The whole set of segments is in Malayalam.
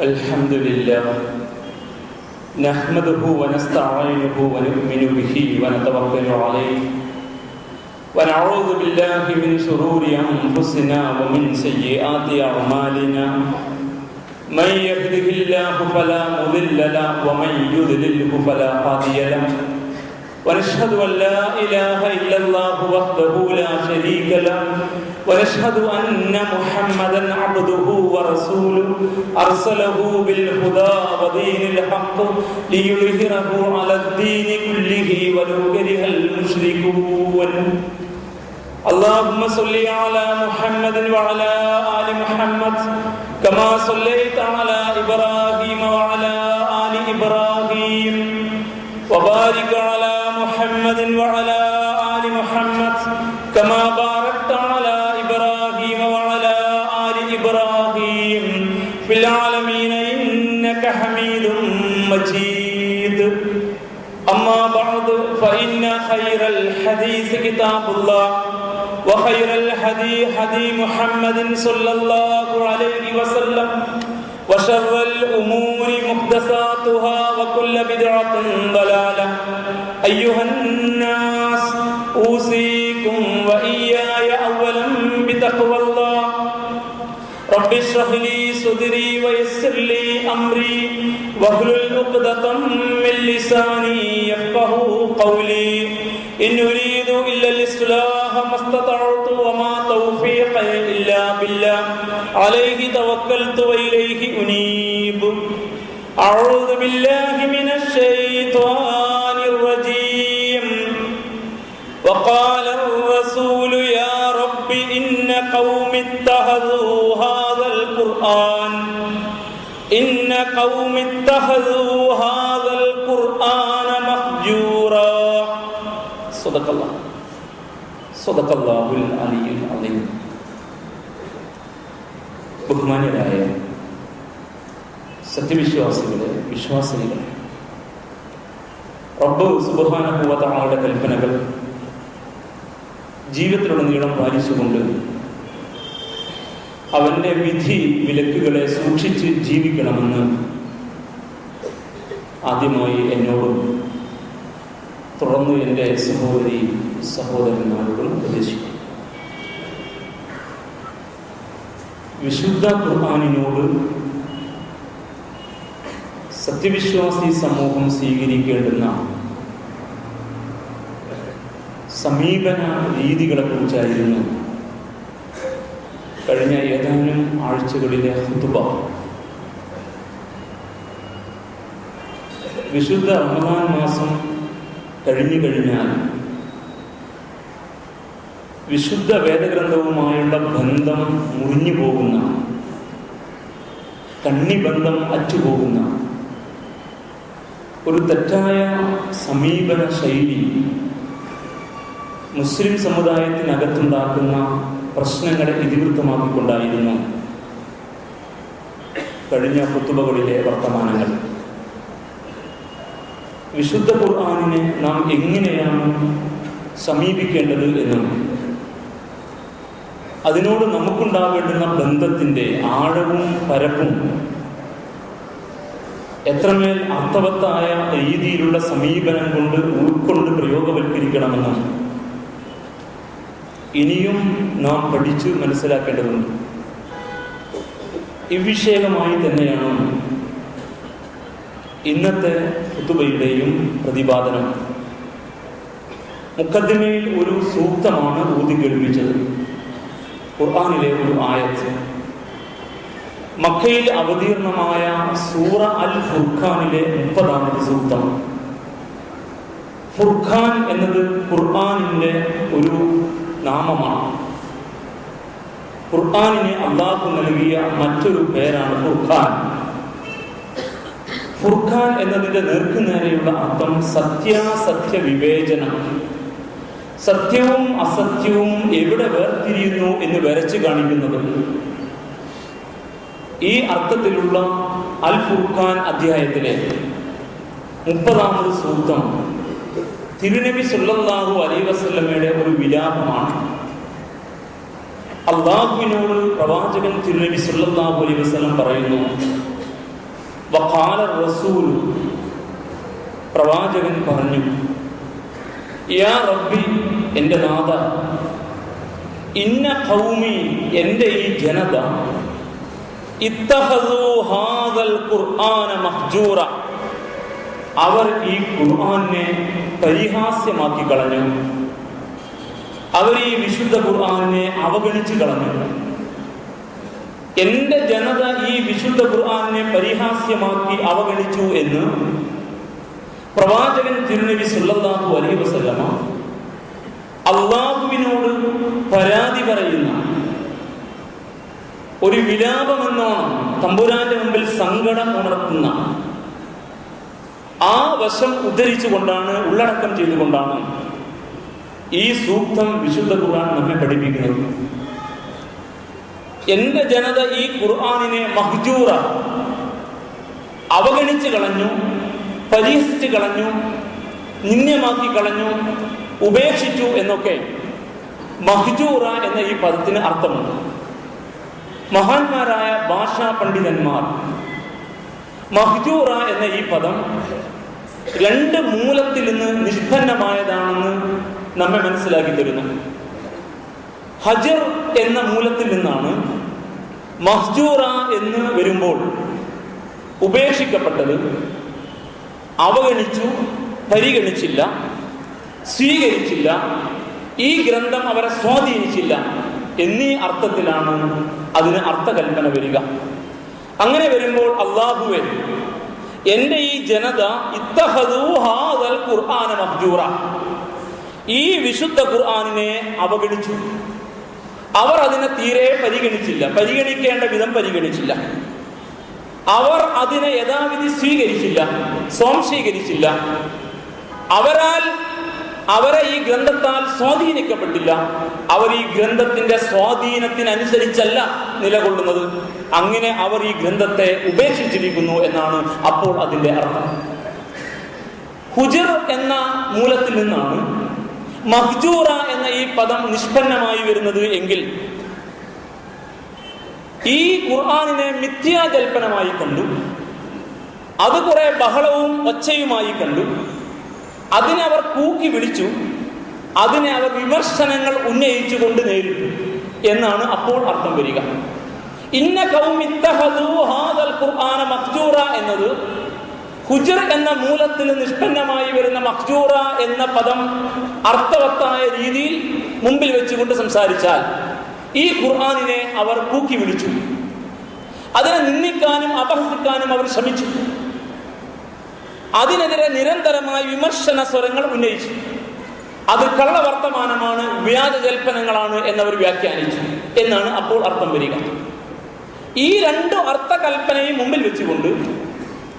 الحمد لله نحمده ونستعينه ونؤمن به ونتوكل عليه ونعوذ بالله من شرور أنفسنا ومن سيئات أعمالنا من يهده الله فلا مضل له ومن يضلله فلا هادي له ونشهد أن لا إله إلا الله وحده لا شريك له ونشهد أن محمدا عبده ورسوله أرسله بالهدى ودين الحق ليظهره على الدين كله ولو كره المشركون اللهم صل على محمد وعلى آل محمد كما صليت على إبراهيم وعلى آل إبراهيم وبارك على محمد وعلى آل محمد كما باركت على إبراهيم وعلى آل إبراهيم في العالمين إنك حميد مجيد أما بعد فإن خير الحديث كتاب الله وخير الهدي هدي محمد صلى الله عليه وسلم وشر الأمور محدثاتها وكل بدعة ضلالة أيها الناس أوصيكم وإياي أولا بتقوى الله رب اشرح لي صدري ويسر لي أمري واحلل عقدة من لساني يفقهوا قولي إن أريد إلا الإصلاح ما استطعت وما توفيقي إلا بالله عليه توكلت وإليه أنيب أعوذ بالله من الشيطان الرجيم وقال الرسول يا رب إن قوم اتخذوا هذا القرآن مهجورا صدق الله العلي العظيم. ബഹുമാന്യരായ സത്യവിശ്വാസികളെ, വിശ്വാസിനികളെ, റബ്ബ് സുബ്ഹാനഹു വ തആലയുടെ കൽപ്പനകൾ ജീവിതത്തിലുടനീളം പാലിച്ചുകൊണ്ട് അവന്റെ വിധി വിലക്കുകളെ സൂക്ഷിച്ച് ജീവിക്കണമെന്ന് ആദ്യമായി എന്നോടും തുടർന്ന് എൻ്റെ സഹോദരി സഹോദരന്മാരോടും ഉപദേശിക്കും. വിശുദ്ധ ഖുർആനിനോട് സത്യവിശ്വാസി സമൂഹം സ്വീകരിക്കേണ്ടുന്ന സമീപന രീതികളെക്കുറിച്ചായിരുന്നു കഴിഞ്ഞ ഏതാനും ആഴ്ചകളിലെ ഖുതുബ. വിശുദ്ധ റമദാൻ മാസം കഴിഞ്ഞു കഴിഞ്ഞാൽ വിശുദ്ധ വേദഗ്രന്ഥവുമായുള്ള ബന്ധം മുറിഞ്ഞു പോകുന്ന, കണ്ണിബന്ധം അറ്റുപോകുന്ന ഒരു തെറ്റായ സമീപന ശൈലി മുസ്ലിം സമുദായത്തിനകത്തുണ്ടാക്കുന്ന പ്രശ്നങ്ങളെ ഇതിവൃത്തമാക്കിക്കൊണ്ടായിരുന്നു കഴിഞ്ഞ ഖുതുബകളിലെ വർത്തമാനങ്ങൾ. വിശുദ്ധ ഖുർആനിനെ നാം എങ്ങനെയാണ് സമീപിക്കേണ്ടത് എന്നും അതിനോട് നമുക്കുണ്ടാവേണ്ടുന്ന ബന്ധത്തിൻ്റെ ആഴവും പരപ്പും എത്രമേൽ അർത്ഥവത്തായ രീതിയിലുള്ള സമീപനം കൊണ്ട് ഉൾക്കൊണ്ട് പ്രയോഗവൽക്കരിക്കണമെന്നും ഇനിയും നാം പഠിച്ചു മനസ്സിലാക്കേണ്ടതുണ്ട്. ഇവിഷയകമായി തന്നെയാണ് ഇന്നത്തെ ഖുതുബയുടെയും പ്രതിപാദനം. മുഖദ്ദിമയിൽ ഒരു സൂക്തമാണ് ഊതി കേൾപ്പിച്ചത്. ഖുർആനിലെ ഒരു ആയത്ത്, മക്കയിൽ അവതീർണമായ സൂറ അൽ ഫുർഖാനിലെ 30-ാമത് സൂക്തം. ഫുർഖാൻ എന്നത് ഖുർആനിന്റെ ഒരു നാമമാണ്. ഖുർആനിന് അല്ലാഹു നൽകിയ മറ്റൊരു പേരാണ് ഫുർഖാൻ. ഫുർഖാൻ എന്നതിന്റെ നേർക്കുനേരെയുള്ള അർത്ഥം സത്യാസത്യ വിവേചനം. സത്യവും അസത്യവും എവിടെ വേർതിരിയുന്നു എന്ന് വരച്ചു കാണിക്കുന്നത്. ഈ അർത്ഥത്തിലുള്ള അൽ ഫുർഖാൻ അധ്യായത്തിലെ 30-ാമത് സൂക്തം തിരുനബി സല്ലല്ലാഹു അലൈഹി വസല്ലമയുടെ ഒരു വിലാപമാണ്. അള്ളാഹുവിനോട് പ്രവാചകൻ തിരുനബി സല്ലല്ലാഹു അലൈഹി വസല്ലം പറയുന്നു, വഖാല റസൂൽ, പ്രവാചകൻ പറഞ്ഞു, യാ റബ്ബി, എൻ്റെ നാഥ, ഇന്ന ഖൗമി, എൻ്റെ ഈ ജനത, ഇത്തഖദൂ ഹാദൽ ഖുർആന മഹ്ജൂറ, അവർ ഈ ഖുർആനെ പരിഹാസ്യമാക്കി കളഞ്ഞു, അവർ ഈ വിശുദ്ധ ഖുർആനെ അവഗണിച്ചു കളഞ്ഞു. എൻ്റെ ജനത ഈ വിശുദ്ധ ഖുർആനെ പരിഹാസ്യമാക്കി അവഗണിച്ചു എന്ന് പ്രവാചകൻ തിരുനബി സല്ലല്ലാഹു അലൈഹി വസല്ലമ അള്ളാഹുവിനോട് പരാതി പറയുന്ന ഒരു വിലാപമെന്നോണം തമ്പുരാന്റെ മുമ്പിൽ സങ്കടം ഉണർത്തുന്ന ആ വശം ഉദ്ധരിച്ചുകൊണ്ടാണ്, ഉള്ളടക്കം ചെയ്തുകൊണ്ടാണ് ഈ സൂക്തം വിശുദ്ധ ഖുർആൻ നമ്മെ പഠിപ്പിക്കുന്നത്. എൻ്റെ ജനത ഈ ഖുർആനിനെ മഹ്ജൂറ, അവഗണിച്ചു കളഞ്ഞു, പരിഹസിച്ചു കളഞ്ഞു, നിന്ദ്യമാക്കി കളഞ്ഞു, ഉപേക്ഷിച്ചു എന്നൊക്കെ മഹ്ജൂറ എന്ന ഈ പദത്തിന് അർത്ഥമുണ്ട്. മഹാന്മാരായ ഭാഷാ പണ്ഡിതന്മാർ മഹ്ജൂറ എന്ന ഈ പദം രണ്ട് മൂലത്തിൽ നിന്ന് നിഷ്പന്നമായതാണെന്ന് നമ്മെ മനസ്സിലാക്കി തരുന്നു. ഹജർ എന്ന മൂലത്തിൽ നിന്നാണ് മഹ്ജൂറ എന്ന് വരുമ്പോൾ ഉപേക്ഷിക്കപ്പെട്ടത്, അവഗണിച്ചു, പരിഗണിച്ചില്ല, സ്വീകരിച്ചില്ല, ഈ ഗ്രന്ഥം അവരെ സ്വാധീനിച്ചില്ല എന്നീ അർത്ഥത്തിലാണ് അതിന് അർത്ഥകൽപ്പന വരിക. അങ്ങനെ വരുമ്പോൾ അല്ലാഹുവേ, എൻ്റെ ഈ ജനത ഇത്തഖദൂ ഹാദൽ ഖുർആന മഹ്ജൂറ, ഈ വിശുദ്ധ ഖുർആനിനെ അവഗണിച്ചു, അവർ അതിനെ തീരെ പരിഗണിച്ചില്ല, പരിഗണിക്കേണ്ട വിധം പരിഗണിച്ചില്ല, അവർ അതിനെ യഥാവിധി സ്വീകരിച്ചില്ല, സ്വാംശീകരിച്ചില്ല, അവരെ ഈ ഗ്രന്ഥത്താൽ സ്വാധീനിക്കപ്പെട്ടില്ല, അവർ ഈ ഗ്രന്ഥത്തിന്റെ സ്വാധീനത്തിനനുസരിച്ചല്ല നിലകൊള്ളുന്നത്, അങ്ങനെ അവർ ഈ ഗ്രന്ഥത്തെ ഉപേക്ഷിച്ചിരിക്കുന്നു എന്നാണ് അപ്പോൾ അതിന്റെ അർത്ഥം. ഹുജർ എന്ന മൂലത്തിൽ നിന്നാണ് മഹ്ജൂറ എന്ന ഈ പദം നിഷ്പന്നമായി വരുന്നത് എങ്കിൽ ഈ ഖുർആനിനെ മിഥ്യാജൽപ്പനമായി കണ്ടു, അത് കുറെ ബഹളവും ഒച്ചയുമായി കണ്ടു, അതിനെ അവർ കൂക്കി വിളിച്ചു, അതിനെ അവർ വിമർശനങ്ങൾ ഉന്നയിച്ചുകൊണ്ട് നേരിട്ടു എന്നാണ് അപ്പോൾ അർത്ഥം വരിക. ഇന്ന ഖൗമി ഇത്തഖദൂ ഹാദൽ ഖുർആന മഹ്ജൂറ എന്നത് ഹുജർ എന്ന മൂലത്തിൽ നിഷ്പന്നമായി വരുന്ന മഹ്ജൂറ എന്ന പദം അർത്ഥവത്തായ രീതിയിൽ മുമ്പിൽ വെച്ചുകൊണ്ട് സംസാരിച്ചാൽ ഈ ഖുർആനിനെ അവർ കൂക്കി വിളിച്ചു, അതിനെ നിന്ദിക്കാനും അപഹസിക്കാനും അവർ ശ്രമിച്ചു, അതിനെതിരെ നിരന്തരമായി വിമർശന സ്വരങ്ങൾ ഉന്നയിച്ചു, അത് കള്ളവർത്തമാനമാണ്, വ്യാജജൽപ്പനങ്ങളാണ് എന്നവർ വ്യാഖ്യാനിച്ചു എന്നാണ് അപ്പോൾ അർത്ഥം വരിക. ഈ രണ്ടു അർത്ഥകൽപ്പനയും മുമ്പിൽ വെച്ചുകൊണ്ട്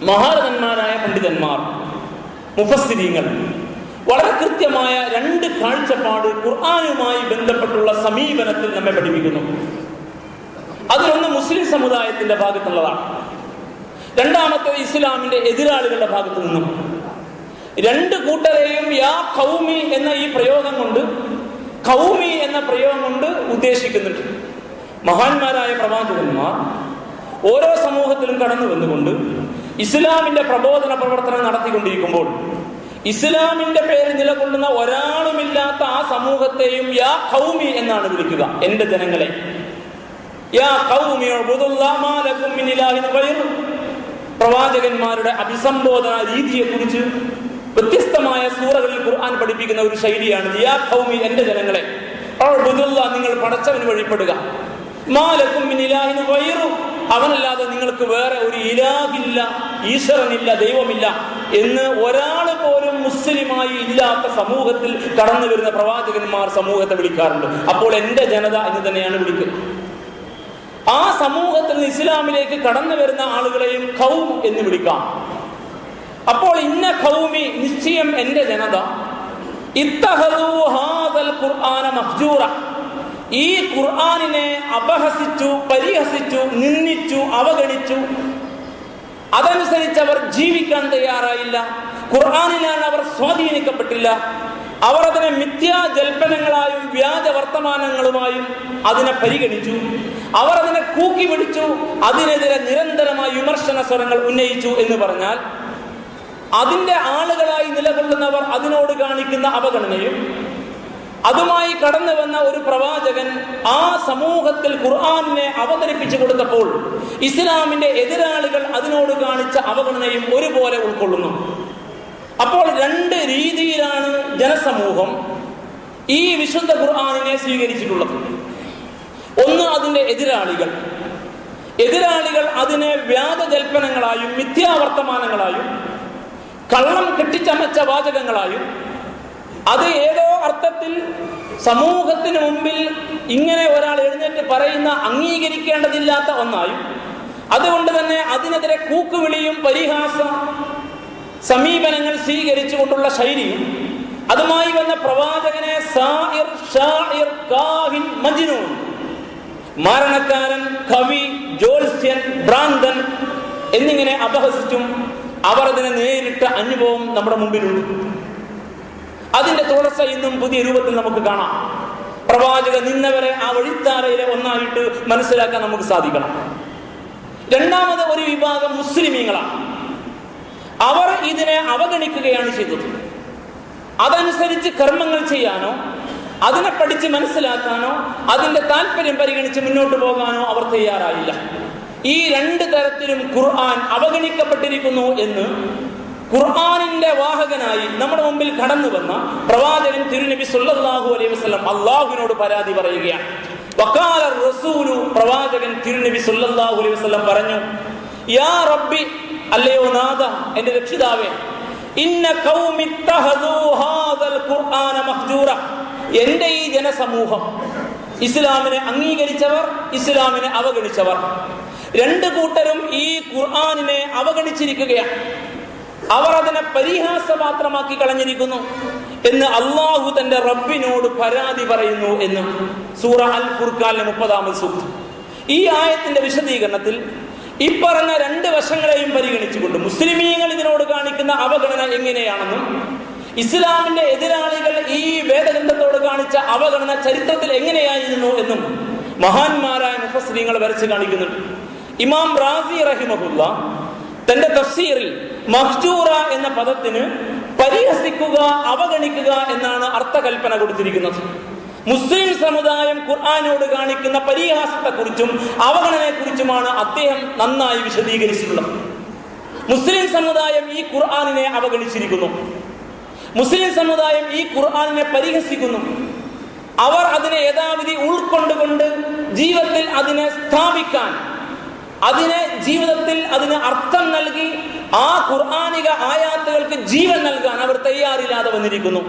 മഹാരഥന്മാരായ പണ്ഡിതന്മാർ, മുഫസ്സിരീങ്ങൾ വളരെ കൃത്യമായ രണ്ട് കാഴ്ചപ്പാട് ഖുർആനുമായി ബന്ധപ്പെട്ടുള്ള സമീപനത്തിൽ നമ്മെ പഠിപ്പിക്കുന്നു. അതിലൊന്ന് മുസ്ലിം സമുദായത്തിന്റെ ഭാഗത്തുള്ളതാണ്, രണ്ടാമത്തെ ഇസ്ലാമിന്റെ എതിരാളികളുടെ ഭാഗത്തു നിന്നും. രണ്ട് കൂട്ടരെയും യാ ഖൗമി എന്ന ഈ പ്രയോഗം കൊണ്ട്, ഖൗമി എന്ന പ്രയോഗം കൊണ്ട് ഉദ്ദേശിക്കുന്നുണ്ട്. മഹാന്മാരായ പ്രവാചകന്മാർ ഓരോ സമൂഹത്തിലും കടന്നു വന്നുകൊണ്ട് ഇസ്ലാമിന്റെ പ്രബോധന പ്രവർത്തനം നടത്തിക്കൊണ്ടിരിക്കുമ്പോൾ ഇസ്ലാമിന്റെ പേര് നിലകൊള്ളുന്ന ഒരാളുമില്ലാത്ത ആ സമൂഹത്തെയും യാ ഖൗമി എന്നാണ് വിളിക്കുക, എന്റെ ജനങ്ങളെ. യാ ഖൗമി ഉഅ്ബുദുല്ലാഹ മാ ലക്കും മിൻ ഇലാഹിൻ ഗൈറു. പ്രവാചകന്മാരുടെ അഭിസംബോധന രീതിയെ കുറിച്ച് വ്യത്യസ്തമായ സൂറകളിൽ ഖുർആൻ പഠിപ്പിക്കുന്ന ഒരു ശൈലിയാണ് യാ ഖൗമി, എന്റെ ജനങ്ങളെ, ഉഅ്ബുദുല്ലാഹ, നിങ്ങൾ പടച്ചവന് വഴിപ്പെടുക, മാ ലക്കും മിൻ ഇലാഹിൻ ഗൈറു, അവനല്ലാതെ നിങ്ങൾക്ക് വേറെ ഒരു ഇലാഹില്ല, ഈശ്വരനില്ല, ദൈവമില്ല എന്ന് ഒരാൾ പോലും മുസ്ലിമായി ഇല്ലാത്ത സമൂഹത്തിൽ കടന്നു വരുന്ന പ്രവാചകന്മാർ സമൂഹത്തെ വിളിക്കാറുണ്ട്. അപ്പോൾ എന്റെ ജനത എന്ന് തന്നെയാണ് വിളിക്കുന്നത്. ആ സമൂഹത്തിൽ നിന്ന് ഇസ്ലാമിലേക്ക് കടന്നു വരുന്ന ആളുകളെയും ഖൗം എന്ന് വിളിക്കാം. അപ്പോൾ ഇന്ന ഖൗമി, നിശ്ചയം എന്റെ ജനത, ഇത്തഖദൂ ഹാദൽ ഖുർആന മഹ്ജൂറ, ഈ ഖുർആനിനെ അപഹസിച്ചു, പരിഹസിച്ചു, നിന്ദിച്ചു, അവഗണിച്ചു, അതനുസരിച്ച് അവർ ജീവിക്കാൻ തയ്യാറായില്ല, ഖുർആനിലാണ് അവർ സ്വാധീനിക്കപ്പെട്ടില്ല, അവർ അതിനെ മിഥ്യാജൽപ്പനങ്ങളായും വ്യാജ വർത്തമാനങ്ങളുമായും അതിനെ പരിഗണിച്ചു. അവർ അതിനെ കൂക്കി പിടിച്ചു. അതിനെതിരെ നിരന്തരമായ വിമർശന സ്വരങ്ങൾ ഉന്നയിച്ചു എന്ന് പറഞ്ഞാൽ അതിന്റെ ആളുകളായി നിലകൊള്ളുന്നവർ അതിനോട് കാണിക്കുന്ന അവഗണനയും, അതുമായി കടന്നു വന്ന ഒരു പ്രവാചകൻ ആ സമൂഹത്തിൽ ഖുർആനിനെ അവതരിപ്പിച്ചു കൊടുത്തപ്പോൾ ഇസ്ലാമിന്റെ എതിരാളികൾ അതിനോട് കാണിച്ച അവഗണനയും ഒരുപോലെ ഉൾക്കൊള്ളുന്നു. അപ്പോൾ രണ്ട് രീതിയിലാണ് ജനസമൂഹം ഈ വിശുദ്ധ ഖുർആനിനെ സ്വീകരിച്ചിട്ടുള്ളത്. ഒന്ന്, അതിന്റെ എതിരാളികൾ അതിനെ വ്യാജജൽപ്പനങ്ങളായും മിഥ്യാവർത്തമാനങ്ങളായും കള്ളം കെട്ടിച്ചമച്ച വാചകങ്ങളായും അത് ഏതോ അർത്ഥത്തിൽ സമൂഹത്തിന് മുമ്പിൽ ഇങ്ങനെ ഒരാൾ എഴുന്നേറ്റ് പറയുന്ന അംഗീകരിക്കേണ്ടതില്ലാത്ത ഒന്നായും, അതുകൊണ്ട് തന്നെ അതിനെതിരെ കൂക്കുവിളിയും പരിഹാസ സമീപനങ്ങൾ സ്വീകരിച്ചുകൊണ്ടുള്ള ശൈലിയും, അതുമായി വന്ന പ്രവാചകനെ സായിർ, ഷായിർ, കാഹിൻ, മജ്നൂൻ, മാരണക്കാരൻ, കവി, ജ്യോത്സ്യൻ, ഭ്രാന്തൻ എന്നിങ്ങനെ അപഹസിച്ചും അവർ അതിനെ നേരിട്ട അനുഭവം നമ്മുടെ മുമ്പിലുണ്ട്. അതിന്റെ തുടർച്ച ഇന്നും പുതിയ രൂപത്തിൽ നമുക്ക് കാണാം. പ്രവാചക നിന്നവരെ ആ വഴിത്താരയിലെ ഒന്നായിട്ട് മനസ്സിലാക്കാൻ നമുക്ക് സാധിക്കണം. രണ്ടാമത് ഒരു വിഭാഗം മുസ്ലിമീങ്ങളാണ്. അവർ ഇതിനെ അവഗണിക്കുകയാണ് ചെയ്തത്. അതനുസരിച്ച് കർമ്മങ്ങൾ ചെയ്യാനോ അതിനെ പഠിച്ച് മനസ്സിലാക്കാനോ അതിന്റെ താല്പര്യം പരിഗണിച്ച് മുന്നോട്ട് പോകാനോ അവർ തയ്യാറായില്ല. ഈ രണ്ട് തരത്തിലും ഖുർആൻ അവഗണിക്കപ്പെട്ടിരിക്കുന്നു എന്ന് ഖുർആനിന്റെ വാഹകനായി നമ്മുടെ മുമ്പിൽ കടന്നു വന്ന പ്രവാചകൻ തിരുനബി സല്ലല്ലാഹു അലൈഹി വസല്ലം അല്ലാഹുവിനോട് പരാതി പറയുകയാണ്. വഖാല റസൂലു, പ്രവാചകൻ തിരുനബി സല്ലല്ലാഹു അലൈഹി വസല്ലം പറഞ്ഞു, യാ റബ്ബി, അല്ലയോ നാഥ, എന്റെ രക്ഷിതാവേ, ഇന്ന ഖൗമി ഇത്തഖദൂ ഹാദൽ ഖുർആന മഹ്ജൂറ, എന്റെ ഈ ജനസമൂഹം, ഇസ്ലാമിനെ അംഗീകരിച്ചവർ, ഇസ്ലാമിനെ അവഗണിച്ചവർ, രണ്ട് കൂട്ടരും ഈ ഖുർആനിനെ അവഗണിച്ചിരിക്കുകയാണ്. അവർ അതിനെ പരിഹാസപാത്രമാക്കി കളഞ്ഞിരിക്കുന്നു എന്ന് അള്ളാഹു തന്റെ റബ്ബിനോട് പരാതി പറയുന്നു എന്ന് സൂറ അൽ ഫുർഖാനിലെ 30-ാമത് സൂക്തം. ഈ ആയത്തിന്റെ വിശദീകരണത്തിൽ ഇപ്പറഞ്ഞ രണ്ട് വശങ്ങളെയും പരിഗണിച്ചുകൊണ്ട് മുസ്ലിമീങ്ങൾ ഇതിനോട് കാണിക്കുന്ന അവഗണന എങ്ങനെയാണെന്നും ഇസ്ലാമിന്റെ എതിരാളികൾ ഈ വേദഗ്രന്ഥത്തോട് കാണിച്ച അവഗണന ചരിത്രത്തിൽ എങ്ങനെയായിരുന്നു എന്നും മഹാന്മാരായ മുഫസ്സിരീങ്ങൾ വരച്ച് കാണിക്കുന്നുണ്ട്. ഇമാം റാസി റഹിമഹുല്ല തന്റെ തഫ്സീറിൽ മഹ്ജൂറ എന്ന പദത്തിന് പരിഹസിക്കുക, അവഗണിക്കുക എന്നാണ് അർത്ഥകൽപ്പന കൊടുത്തിരിക്കുന്നത്. മുസ്ലിം സമുദായം ഖുർആനോട് കാണിക്കുന്ന പരിഹാസത്തെക്കുറിച്ചും അവഗണനയെക്കുറിച്ചുമാണ് അദ്ദേഹം നന്നായി വിശദീകരിച്ചിട്ടുള്ളത്. മുസ്ലിം സമുദായം ഈ ഖുർആനിനെ അവഗണിച്ചിരിക്കുന്നു. മുസ്ലിം സമുദായം ഈ ഖുർആനിനെ പരിഹസിക്കുന്നു. അവർ അതിനെ യഥാവിധി ഉൾക്കൊണ്ടുകൊണ്ട് ജീവിതത്തിൽ അതിനെ സ്ഥാപിക്കാൻ, അതിനെ ജീവിതത്തിൽ അതിന് അർത്ഥം നൽകി ആ ഖുർആനിക ആയാത്തുകൾക്ക് ജീവൻ നൽകാൻ അവർ തയ്യാറില്ലാതെ വന്നിരിക്കുന്നു.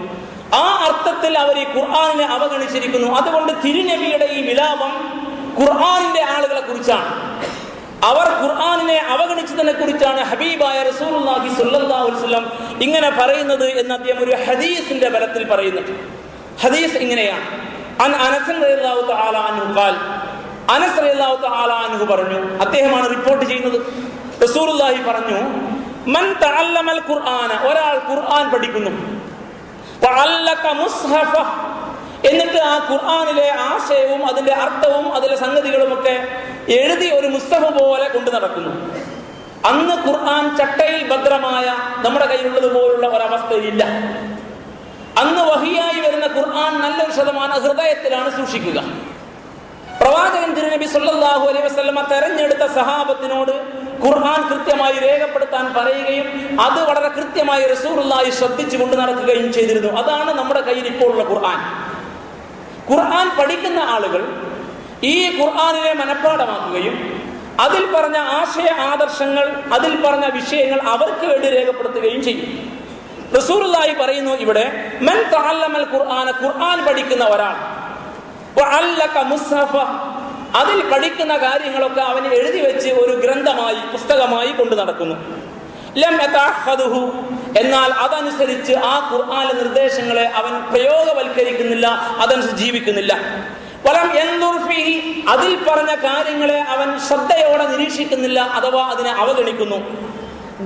ആ അർത്ഥത്തിൽ അവർ ഈ ഖുർആനിനെ അവഗണിച്ചിരിക്കുന്നു. അതുകൊണ്ട് തിരുനബിയുടെ ഈ വിലാപം ഖുർആനിന്റെ ആളുകളെ കുറിച്ചാണ്. അവർ ഖുർആനിനെ അവഗണിച്ചതിനെ കുറിച്ചാണ് ഹബീബായ റസൂലുള്ളാഹി സ്വല്ലല്ലാഹു അലൈഹി വസല്ലം ഇങ്ങനെ പറയുന്നത് എന്ന് അദ്ദേഹം ഒരു ഹദീസിന്റെ ബലത്തിൽ പറയുന്നത്. ഹദീസ് ഇങ്ങനെയാണ്. അൻ അനസ് റളിയല്ലാഹു തആല അൻഹു ഖാൽ, അനസ് റളിയല്ലാഹു തആല അൻഹു പറഞ്ഞു, അദ്ദേഹമാണ് റിപ്പോർട്ട് ചെയ്യുന്നത്, റസൂലുള്ളാഹി പറഞ്ഞു, മൻ തഅല്ലമൽ ഖുർആന, ഒരാൾ ഖുർആൻ പഠിക്കുന്നു, തഅല്ലക മുസ്ഹഫ, എന്നിട്ട് ആ ഖുർആനിലെ ആശയവും അതിന്റെ അർത്ഥവും അതിലെ സംഗതികളുമൊക്കെ എഴുതി ഒരു മുസ്ഹഫ് പോലെ കൊണ്ടു നടക്കുന്നു. അന്ന് ഖുർആൻ ചട്ടയിൽ ഭദ്രമായ നമ്മുടെ കയ്യിലുള്ളതുപോലുള്ള ഒരവസ്ഥയില്ല. അന്ന് വഹിയായി വരുന്ന ഖുർആൻ നല്ലൊരു ശതമാനം ഹൃദയത്തിലാണ് സൂക്ഷിക്കുക. പ്രവാചകൻ തിരുനബി സല്ലല്ലാഹു അലൈഹി വസല്ലമ തെരഞ്ഞെടുത്ത സഹാബത്തിനോട് ഖുർആൻ കൃത്യമായി രേഖപ്പെടുത്താൻ പറയുകയും അത് വളരെ കൃത്യമായി റസൂലുള്ളാഹി ശ്രദ്ധിച്ചു കൊണ്ട് നടക്കുകയും ചെയ്തിരുന്നു. അതാണ് നമ്മുടെ കയ്യിൽ ഇപ്പോൾ ഉള്ള ഖുർആൻ. ഖുർആൻ പഠിക്കുന്ന ആളുകൾ ഈ ഖുർആനിനെ മനഃപ്പാഠമാക്കുകയും അതിൽ പറഞ്ഞ ആശയ ആദർശങ്ങൾ, അതിൽ പറഞ്ഞ വിഷയങ്ങൾ അവർക്ക് വേണ്ടി രേഖപ്പെടുത്തുകയും ചെയ്യും. റസൂലുള്ളാഹി പറയുന്നു ഇവിടെ, മൻ തഅല്ലമൽ ഖുർആന, ഖുർആൻ പഠിക്കുന്ന ഒരാൾ, വഅല്ലക മുസ്ഹഫ, അതിൽ പഠിക്കുന്ന കാര്യങ്ങളൊക്കെ അവൻ എഴുതി വെച്ച് ഒരു ഗ്രന്ഥമായി, പുസ്തകമായി കൊണ്ടു നടക്കുന്നു. ലം യതഅഖദുഹു, എന്നാൽ അതനുസരിച്ച് ആ ഖുർആനിലെ നിർദ്ദേശങ്ങളെ അവൻ പ്രയോഗവൽക്കരിക്കുന്നില്ല, അതനുസരിച്ച് ജീവിക്കുന്നില്ല. വലം യൻദുർ ഫീഹി, അതിൽ പറഞ്ഞ കാര്യങ്ങളെ അവൻ ശ്രദ്ധയോടെ നിരീക്ഷിക്കുന്നില്ല, അഥവാ അതിനെ അവഗണിക്കുന്നു.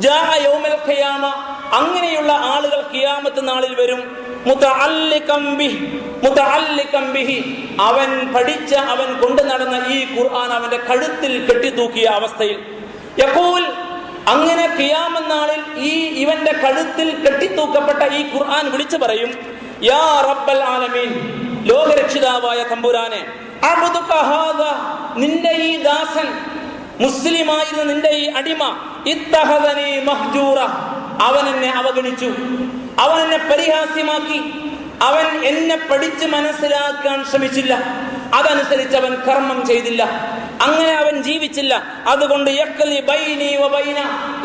ജാഅ യൗമൽ ഖിയാമ, അങ്ങനെയുള്ള ആളുകൾ ഖിയാമത്ത് നാളിൽ വരും. മുതഅല്ലികം ബിഹി, അവൻ പഠിച്ച, അവൻ കൊണ്ടു നടന്ന ഈ ഖുർആൻ അവന്റെ കഴുത്തിൽ കെട്ടിത്തൂക്കിയ അവസ്ഥയിൽ. യഖൂൽ, അങ്ങനെ ഖിയാമത്ത് നാളിൽ ഇവന്റെ കഴുത്തിൽ കെട്ടിത്തൂക്കപ്പെട്ട ഈ ഖുർആൻ വിളിച്ചു പറയും, യാ റബ്ബൽ ആലമീൻ, ലോകരക്ഷിതാവായ തമ്പുരാനെ, അബ്ദുക ഹാദാ, നിന്റെ ഈ ദാസൻ, മുസ്ലിമായിരുന്ന നിന്റെ ഈ അടിമ, ഇത്തഖദനി മഹ്ജൂറ, അവൻ എന്നെ അവഗണിച്ചു, അവൻ എന്നെ പരിഹാസ്യമാക്കി, അവൻ എന്നെ പഠിച്ച് മനസ്സിലാക്കാൻ ശ്രമിച്ചില്ല, അതനുസരിച്ച് അവൻ കർമ്മം ചെയ്തില്ല, അങ്ങനെ അവൻ ജീവിച്ചില്ല. അതുകൊണ്ട് യഖ്ലി ബൈനി വ ബൈന,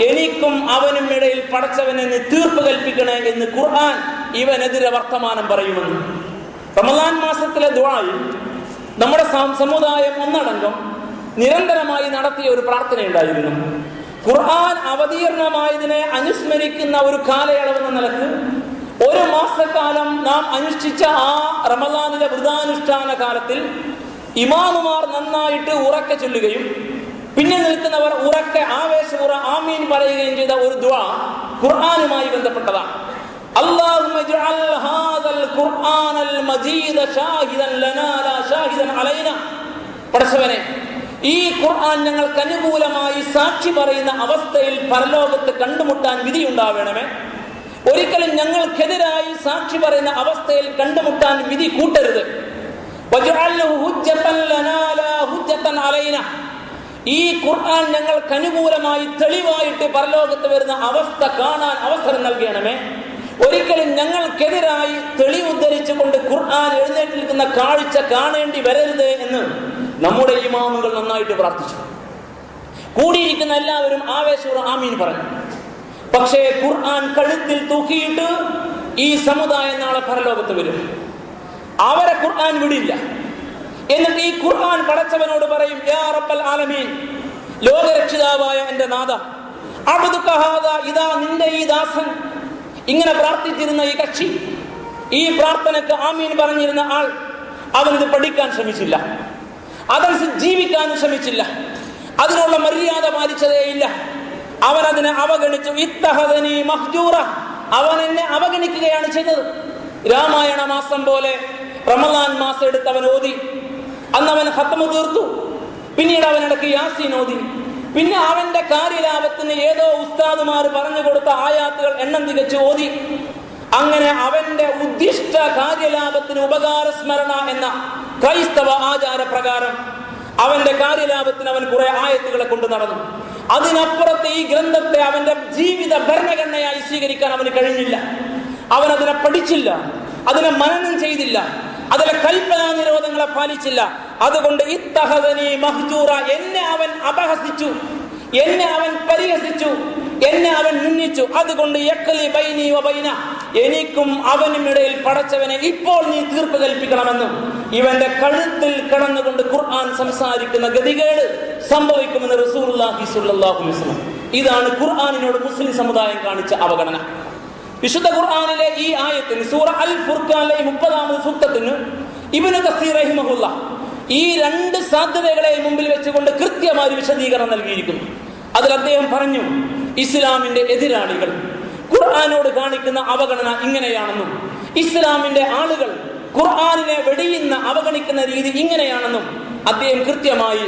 എനിക്കും അവനും ഇടയിൽ പടച്ചവനെന്ന് തീർപ്പ് കൽപ്പിക്കണേ എന്ന് ഖുർആൻ ഇവനെതിരെ വർത്തമാനം പറയുമെന്ന്. റമളാൻ മാസത്തിലെ ദുആയിൽ നമ്മുടെ സമുദായം ഒന്നടങ്കം നിരന്തരമായി നടത്തിയ ഒരു പ്രാർത്ഥനയുണ്ടായിരുന്നു. ഖുർആൻ അവതീർണമായതിനെ അനുസ്മരിക്കുന്ന ഒരു കാലയളവെന്ന നിലക്ക് ഒരു മാസക്കാലം നാം അനുഷ്ഠിച്ച ആ റമളാനിലെ വ്രതാനുഷ്ഠാന കാലത്തിൽ ഇമാമുമാർ നന്നായിട്ട് ഉറക്കെ ചൊല്ലുകയും പിന്നെ നിൽക്കുന്നവർ ഉറക്കെ ആവേശപൂർവ്വം ആമീൻ പറയുകയും ചെയ്ത ഒരു ദുആ ഖുർആനുമായി ബന്ധപ്പെട്ടതാണ്. അല്ലാഹുമ്മ ഇജ്അൽ ഹാദൽ ഖുർആനൽ മജീദ ഷാഹിദൻ ലനാ ലാ ഷാഹിദൻ അലൈനാ, പടച്ചവനെ, ഈ ഖുർആൻ ഞങ്ങൾക്ക് അനുകൂലമായി സാക്ഷി പറയുന്ന അവസ്ഥയിൽ പരലോകത്ത് കണ്ടുമുട്ടാൻ വിധിയുണ്ടാവണമേ. ഒരിക്കലും ഞങ്ങൾക്കെതിരായി സാക്ഷി പറയുന്ന അവസ്ഥയിൽ കണ്ടുമുട്ടാൻ വിധി കൂട്ടരുത്. ഈ ഖുർആൻ ഞങ്ങൾക്ക് അനുകൂലമായി തെളിവായിട്ട് പരലോകത്ത് വരുന്ന അവസ്ഥ കാണാൻ അവസരം നൽകണമേ. ഒരിക്കലും ഞങ്ങൾക്കെതിരായി തെളിവുദ്ധരിച്ചുകൊണ്ട് ഖുർആൻ എഴുന്നേറ്റ് നിൽക്കുന്ന കാഴ്ച കാണേണ്ടി വരരുത് എന്ന് നമ്മുടെ ഇമാമുകൾ നന്നായിട്ട് പ്രാർത്ഥിച്ചു. കൂടിയിരിക്കുന്ന എല്ലാവരും ആവേശപൂർവ്വം ആമീൻ പറഞ്ഞു. പക്ഷേ ഖുർആൻ കഴുത്തിൽ തൂക്കിയിട്ട് ഈ സമുദായം നാളെ പരലോകത്ത് വരും. അവരെ ഖുർആൻ വിടില്ല. എന്നിട്ട് ഈ ഖുർആൻ പടച്ചവനോട് പറയും, യാ റബ്ബൽ ആലമീൻ, ലോകരക്ഷിതാവായ എന്റെ നാഥ, അബ്ദുക ഹാദാ, ഇതാ നിന്റെ ഈ ദാസൻ, ഇങ്ങനെ പ്രാർത്ഥിച്ചിരുന്ന ഈ കക്ഷി, ഈ പ്രാർത്ഥനക്ക് ആമീൻ പറഞ്ഞിരുന്ന ആൾ, അവനിത് പഠിക്കാൻ ശ്രമിച്ചില്ല, അതനുസരിച്ച് ജീവിക്കാനും ശ്രമിച്ചില്ല, അതിനുള്ള മര്യാദ പാലിച്ചതേയില്ല, അവൻ അതിനെ അവഗണിച്ചു. ഇത്തഖദനി മഹ്ജൂറ, അവൻ എന്നെ അവഗണിക്കുകയാണ് ചെയ്തത്. രാമായണ മാസം പോലെ റമളാൻ മാസം എടുത്ത് അവൻ ഓതി. അന്ന് അവൻ ഖത്മ തീർത്തു. പിന്നീട് അവൻ ഇടയ്ക്ക് യാസീൻ ഓതി. പിന്നെ അവന്റെ കാര്യലാഭത്തിന് ഏതോ ഉസ്താദുമാർ പറഞ്ഞു കൊടുത്ത ആയാത്തുകൾ എണ്ണം തികച്ച് ഓതി. അങ്ങനെ അവന്റെ ഉദ്ദിഷ്ട കാര്യലാഭത്തിന് ഉപകാര സ്മരണ എന്ന ക്രൈസ്തവ ആചാരപ്രകാരം അവന്റെ കാര്യലാഭത്തിന് അവൻ കുറെ ആയത്തുകളെ കൊണ്ടു നടന്നു. അതിനപ്പുറത്ത് ഈ ഗ്രന്ഥത്തെ അവന്റെ ജീവിത ഭരണഘടനയായി സ്വീകരിക്കാൻ അവന് കഴിഞ്ഞില്ല. അവൻ അതിനെ പഠിച്ചില്ല, അതിനെ മനനം ചെയ്തില്ല, അതിലെ കൽപ്പനാ നിരോധങ്ങളെ പാലിച്ചില്ല. അതുകൊണ്ട് ഇത്തഖദനി മഹ്ജൂറ, എന്നെ അവൻ അപഹസിച്ചു, എന്നെ അവൻ പരിഹസിച്ചു, എന്നെ അവൻ നിന്ദിച്ചു. അതുകൊണ്ട് യഖ്ലി ബൈനി വ ബൈന, എനിക്കും അവനും ഇടയിൽ പടച്ചവനെ ഇപ്പോൾ നീ തീർപ്പ് കൽപ്പിക്കണമെന്നും ഇവന്റെ കഴുത്തിൽ കിടന്നുകൊണ്ട് ഖുർആൻ സംസാരിക്കുന്ന ഗതികേട് സംഭവിക്കുമെന്ന് റസൂലുള്ളാഹി സ്വല്ലല്ലാഹു അലൈഹി വസല്ലം. ഇതാണ് ഖുർആനിനോട് മുസ്ലിം സമുദായം കാണിച്ച അവഗണന. വിശുദ്ധ ഖുർആനിലെ ഈ ആയത്തിന് സൂറ അൽ ഫുർഖാനിലെ 30-ാമത് സൂക്തത്തിന് ഇബ്നു കസീർ റഹിമഹുല്ലാ ഈ രണ്ട് സാധ്യതകളെ മുമ്പിൽ വെച്ചുകൊണ്ട് കൃത്യമായ വിശദീകരണം നൽകിയിരിക്കുന്നു. അതിൽ അദ്ദേഹം പറഞ്ഞു, ഇസ്ലാമിന്റെ എതിരാളികൾ ഖുർആനോട് കാണിക്കുന്ന അവഗണന ഇങ്ങനെയാണെന്നും ഇസ്ലാമിന്റെ ആളുകൾ ഖുർആനിനെ വെടിയുന്ന അവഗണിക്കുന്ന രീതി ഇങ്ങനെയാണെന്നും അദ്ദേഹം കൃത്യമായി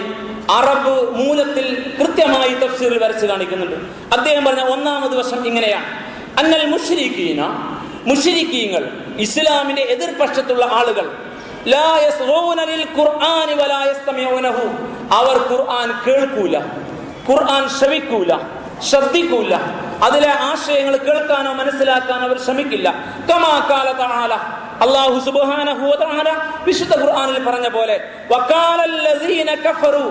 അറബ് മൂലത്തിൽ കൃത്യമായി തഫ്സീറിൽ വരച്ച് കാണിക്കുന്നുണ്ട്. അദ്ദേഹം പറഞ്ഞ ഒന്നാമത് വശം ഇങ്ങനെയാണ്: അന്നൽ മുശ്രിക്കീന, മുശ്രിക്കീങ്ങൾ, ഇസ്ലാമിന്റെ എതിർപക്ഷത്തുള്ള ആളുകൾ, ലാ യസ്ഗൂന ലിൽ ഖുർആനി വലാ യസ്തമിഊനഹു, അവർ ഖുർആൻ കേൾക്കൂല, ഖുർആൻ ശ്രവിക്കൂല, ശ്രദ്ധിക്കൂല, അതിലെ ആശയങ്ങൾ കേൾക്കാനോ മനസ്സിലാക്കാനോ അവർ ശ്രമിക്കില്ല. കമാ ഖാല തആല, അല്ലാഹു സുബ്ഹാനഹു വ തആല വിശുദ്ധ ഖുർആനിൽ പറഞ്ഞ പോലെ, വഖാലല്ലദീന കഫറു,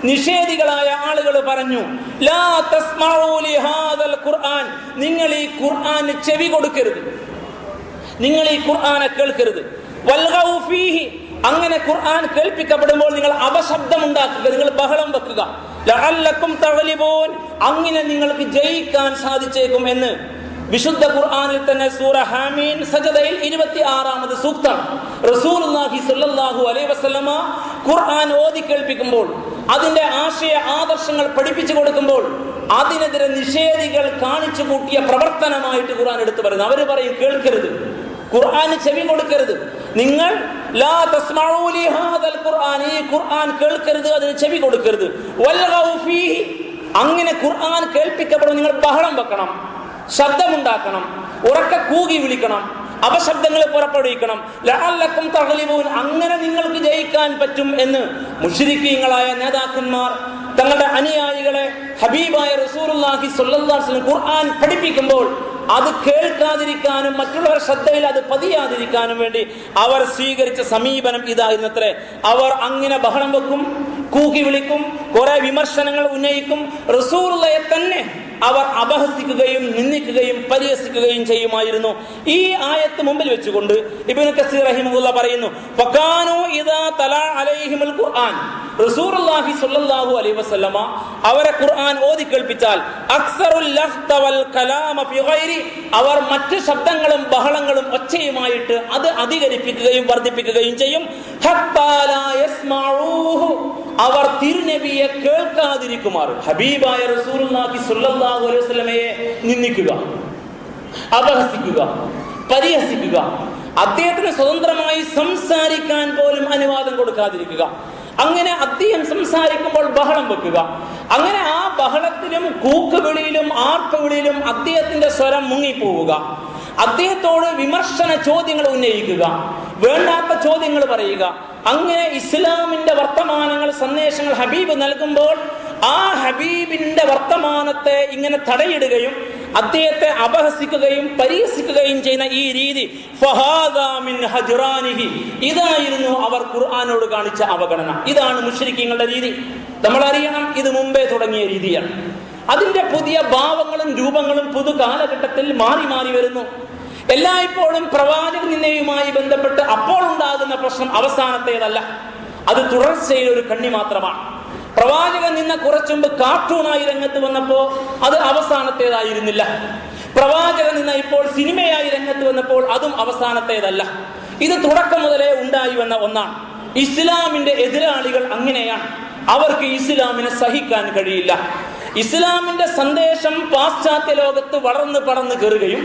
നിഷേധികളായ ആളുകൾ പറഞ്ഞു, ലാ തസ്മഊ ലിഹാദൽ ഖുർആൻ, നിങ്ങൾ ഈ ഖുർആന് ചെവി കൊടുക്കരുത്, നിങ്ങൾ ഈ ഖുർആനെ കേൾക്കരുത്. വൽഗൗ ഫീഹി, അങ്ങനെ ഖുർആൻ കേൾപ്പിക്കപ്പെടുമ്പോൾ നിങ്ങൾ അപശബ്ദം ഉണ്ടാക്കുക, നിങ്ങൾ ബഹളം വെക്കുക. ലഅല്ലക്കും തഗ്ലിബൂൻ, അങ്ങനെ നിങ്ങൾക്ക് ജയിക്കാൻ സാധിച്ചേക്കും എന്ന് വിശുദ്ധ ഖുർആനിൽ തന്നെ സൂറ ഹാമീൻ സജദയിൽ 26-ാമത് സൂക്തം റസൂലുള്ളാഹി സ്വല്ലല്ലാഹു അലൈഹി വസല്ലമ ഖുർആൻ ഓതി കേൾപ്പിക്കുമ്പോൾ, അതിന്റെ ആശയ ആദർശങ്ങൾ പഠിപ്പിച്ചു കൊടുക്കുമ്പോൾ അതിനെതിരെ നിഷേധികൾ കാണിച്ചു കൂട്ടിയ പ്രവർത്തനമായിട്ട് ഖുർആൻ എടുത്തു പറയുന്നത്. അവർ പറയും കേൾക്കരുത്, ഖുർആന് ചെവി കൊടുക്കരുത്. നിങ്ങൾ ലാ തസ്മഊ ലിഹാദൽ ഖുർആൻ, ഈ ഖുർആൻ കേൾക്കരുത്, അതിന് ചെവി കൊടുക്കരുത്. വൽഗൗ ഫീഹി, അങ്ങനെ ഖുർആൻ കേൾപ്പിക്കപ്പെടും നിങ്ങൾ ബഹളം വെക്കണം, ശബ്ദമുണ്ടാക്കണം, ഉറക്കെ കൂകി വിളിക്കണം, അപശബ്ദങ്ങൾ പുറപ്പെടുവിക്കണം. ലഅല്ലക്കും തഗ്ലിബൂൻ, അങ്ങനെ നിങ്ങൾക്ക് ജയിക്കാൻ പറ്റും എന്ന് മുശ്രിക്കീങ്ങളായ നേതാക്കന്മാർ തങ്ങളുടെ അനുയായികളെ ഹബീബായ റസൂലുള്ളാഹി സ്വല്ലല്ലാഹു അലൈഹി വസല്ലം ഖുർആൻ പഠിപ്പിക്കുമ്പോൾ അത് കേൾക്കാതിരിക്കാനും മറ്റുള്ളവരുടെ ശ്രദ്ധയിൽ അത് പതിയാതിരിക്കാനും വേണ്ടി അവർ സ്വീകരിച്ച സമീപനം ഇതായിരുന്നത്രേ. അവർ അങ്ങനെ ബഹളം വെക്കും, കൂക്കി വിളിക്കും, കുറെ വിമർശനങ്ങൾ ഉന്നയിക്കും. റസൂലുള്ളാഹിയെ തന്നെ അവർ അപഹസിക്കുകയും നിന്ദിക്കുകയും പരിഹസിക്കുകയും ചെയ്യുമായിരുന്നു. ഈ ആയത്ത് മുമ്പിൽ വെച്ചുകൊണ്ട് ഇബ്നു കസീർ റഹിമഹുല്ലാ പറയുന്നു, ഫകാനൂ ഇദാ തലാ അലൈഹിമുൽ ഖുർആൻ, റസൂലുള്ളാഹി സ്വല്ലല്ലാഹു അലൈഹി വസല്ലമ അവരെ ഖുർആൻ ഓതി കേൾപ്പിച്ചാൽ അക്സറുൽ ലഫ്ത വൽ കലാമ ഫി ഗൈരി, അവർ മറ്റു ശബ്ദങ്ങളും ബഹളങ്ങളും ഒച്ചയുമായിട്ട് അത് അധികരിപ്പിക്കുകയും വർദ്ധിപ്പിക്കുകയും ചെയ്യും. ഹത്താ ലാ യസ്മഊഹു, അവർ തിരുനബിയെ കേൾക്കാതിരിക്കുമാർ. ഹബീബായ റസൂലുള്ളാഹി സ്വല്ലല്ലാഹു അലൈഹി വസല്ലമയെ നിന്ദിക്കുക, അപഹസിക്കുക, പരിഹസിക്കുക, അദ്ദേഹത്തിന് സ്വതന്ത്രമായി സംസാരിക്കാൻ പോലും അനുവാദം കൊടുക്കാതിരിക്കുക. അങ്ങനെ അദ്ദേഹം സംസാരിക്കുമ്പോൾ ബഹളം വെക്കുക. അങ്ങനെ ആ ബഹളത്തിലും കൂക്കുവിളിയിലും ആർപ്പുവിളിയിലും അദ്ദേഹത്തിന്റെ സ്വരം മുങ്ങിപ്പോവുക. അദ്ദേഹത്തോട് വിമർശന ചോദ്യങ്ങൾ ഉന്നയിക്കുക, വേണ്ടാത്ത ചോദ്യങ്ങൾ പറയുക. അങ്ങനെ ഇസ്ലാമിന്റെ വർത്തമാനങ്ങൾ, സന്ദേശങ്ങൾ ഹബീബ് നൽകുമ്പോൾ ആ ഹബീബിന്റെ വർത്തമാനത്തെ ഇങ്ങനെ തടയിടുകയും അദ്ദേഹത്തെ അപഹസിക്കുകയും പരിഹസിക്കുകയും ചെയ്യുന്ന ഈ രീതി, ഫഹാദാ മിൻ ഹജ്റാനിഹി, ഇതായിരുന്നു അവർ ഖുർആനോട് കാണിച്ച അവഗണന. ഇതാണ് മുശ്രിക്കീങ്ങളുടെ രീതി. നമ്മൾ അറിയണം, ഇത് മുമ്പേ തുടങ്ങിയ രീതിയാണ്. അതിന്റെ പുതിയ ഭാവങ്ങളും രൂപങ്ങളും പുതു കാലഘട്ടത്തിൽ മാറി മാറി വരുന്നു. എല്ലായ്പ്പോഴും പ്രവാചക നിന്ദയുമായി ബന്ധപ്പെട്ട് അപ്പോൾ ഉണ്ടാകുന്ന പ്രശ്നം അവസാനത്തേതല്ല, അത് തുടർച്ചയിൽ ഒരു കണ്ണി മാത്രമാണ്. പ്രവാചകൻ നിന്ന കുറച്ചുമ്പ് കാർട്ടൂണായി രംഗത്ത് വന്നപ്പോ അത് അവസാനത്തേതായിരുന്നില്ല. പ്രവാചകൻ നിന്ന ഇപ്പോൾ സിനിമയായി രംഗത്ത് വന്നപ്പോൾ അതും അവസാനത്തേതല്ല. ഇത് തുടക്കം മുതലേ ഉണ്ടായി വന്ന ഒന്നാണ്. ഇസ്ലാമിന്റെ എതിരാളികൾ അങ്ങനെയാണ്. അവർക്ക് ഇസ്ലാമിനെ സഹിക്കാൻ കഴിയില്ല. ഇസ്ലാമിന്റെ സന്ദേശം പാശ്ചാത്യ ലോകത്ത് വളർന്ന് പടർന്നു കയറുകയും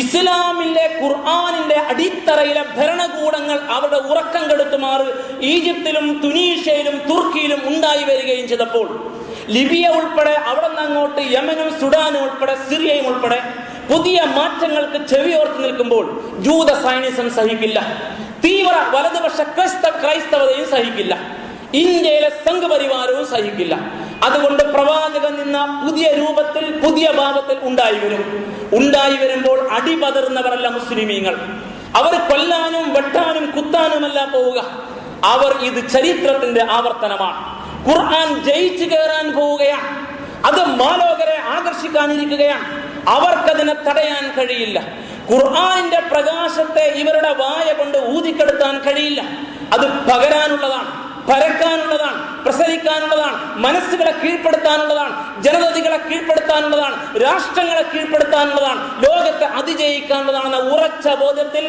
ഇസ്ലാമിലെ ഖുർആനിന്റെ അടിത്തറയിലെ ഭരണകൂടങ്ങൾ അവരുടെ ഉറക്കം കെടുത്തുമാറ് ഈജിപ്തിലും തുനീഷ്യയിലും തുർക്കിയിലും ഉണ്ടായി വരികയും ചെയ്തപ്പോൾ ലിബിയ ഉൾപ്പെടെ അവിടെ നിന്ന് അങ്ങോട്ട് യമനും സുഡാനും ഉൾപ്പെടെ സിറിയയും ഉൾപ്പെടെ പുതിയ മാറ്റങ്ങൾക്ക് ചെവിയോർത്ത് നിൽക്കുമ്പോൾ ജൂത സൈനിസം സഹിക്കില്ല, തീവ്ര വലതുപക്ഷ ക്രൈസ്തവതയും സഹിക്കില്ല, ഇന്ത്യയിലെ സംഘപരിവാരവും സഹിക്കില്ല. അതുകൊണ്ട് പ്രവാചകൻ നിന്ന പുതിയ രൂപത്തിൽ പുതിയ ഭാവത്തിൽ ഉണ്ടായി വരുമ്പോൾ അടിപതറുന്നവരല്ല മുസ്ലിമീങ്ങൾ. അവർ കൊല്ലാനും വെട്ടാനും കുത്താനുമല്ല പോവുക. അവർ ഇത് ചരിത്രത്തിന്റെ ആവർത്തനമാണ്. ഖുർആൻ ജയിച്ചു കയറാൻ പോവുകയാണ്. അത് മാലോകരെ ആകർഷിക്കാനിരിക്കുകയാണ്. അവർക്കതിനെ തടയാൻ കഴിയില്ല. ഖുർആനിന്റെ പ്രകാശത്തെ ഇവരുടെ വായ കൊണ്ട് ഊതിക്കെടുത്താൻ കഴിയില്ല. അത് പകരാനുള്ളതാണ്, പരക്കാനുള്ളതാണ്, പ്രസരിക്കാനുള്ളതാണ്, മനസ്സുകളെ കീഴ്പ്പെടുത്താനുള്ളതാണ്, ജനതകളെ കീഴ്പ്പെടുത്താനുള്ളതാണ്, രാഷ്ട്രങ്ങളെ കീഴ്പ്പെടുത്താനുള്ളതാണ്, ലോകത്തെ അതിജയിക്കാനുള്ളതാണെന്ന ഉറച്ച ബോധത്തിൽ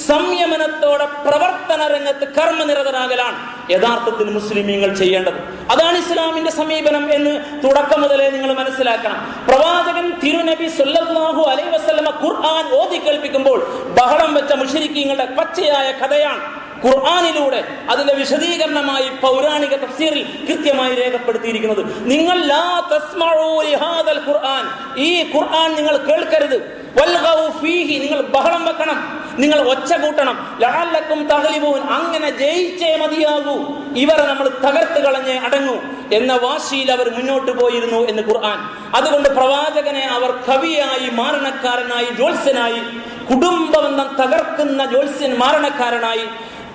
സംയമനത്തോടെ പ്രവർത്തന രംഗത്ത് കർമ്മനിരതരാകലാണ് യഥാർത്ഥത്തിൽ മുസ്ലിമീങ്ങൾ ചെയ്യേണ്ടത്. അതാണ് ഇസ്ലാമിന്റെ സമീപനം എന്ന് തുടക്കം മുതലേ നിങ്ങൾ മനസ്സിലാക്കണം. പ്രവാചകൻ തിരുനബി സല്ലല്ലാഹു അലൈഹി വസല്ലമ ഖുർആൻ ഓതി കേൾപ്പിക്കുമ്പോൾ ബഹളം വെച്ച മുശ്രിക്കീങ്ങളുടെ പച്ചയായ കഥയാണ് ഖുർആനിലൂടെ അതിന്റെ വിശദീകരണമായി പൗരാണിക തഫ്സീറിൽ കൃത്യമായി രേഖപ്പെടുത്തിയിരിക്കുന്നത്. നിങ്ങൾ ലാ തസ്മഊ ലിഹാദൽ ഖുർആൻ, ഈ ഖുർആൻ നിങ്ങൾ കേൾക്കരുത്. വൽഗൗ ഫീഹി, നിങ്ങൾ ബഹളം വെക്കണം, നിങ്ങൾ ഒച്ച കൂട്ടണം. ലഅല്ലക്കും തഗ്ലിബൂൻ, അങ്ങനെ ജയിച്ചേ മതിയാകൂ, ഇവരെ നമ്മൾ തകർത്ത് കളഞ്ഞേ അടങ്ങൂ എന്ന വാശിയിൽ അവർ മുന്നോട്ട് പോയിരുന്നു എന്ന് ഖുർആൻ. അതുകൊണ്ട് പ്രവാചകനെ അവർ കവിയായി, മാരണക്കാരനായി, ജ്യോത്സ്യനായി, കുടുംബബന്ധം തകർക്കുന്ന ജ്യോത്സ്യൻ, മാരണക്കാരനായി,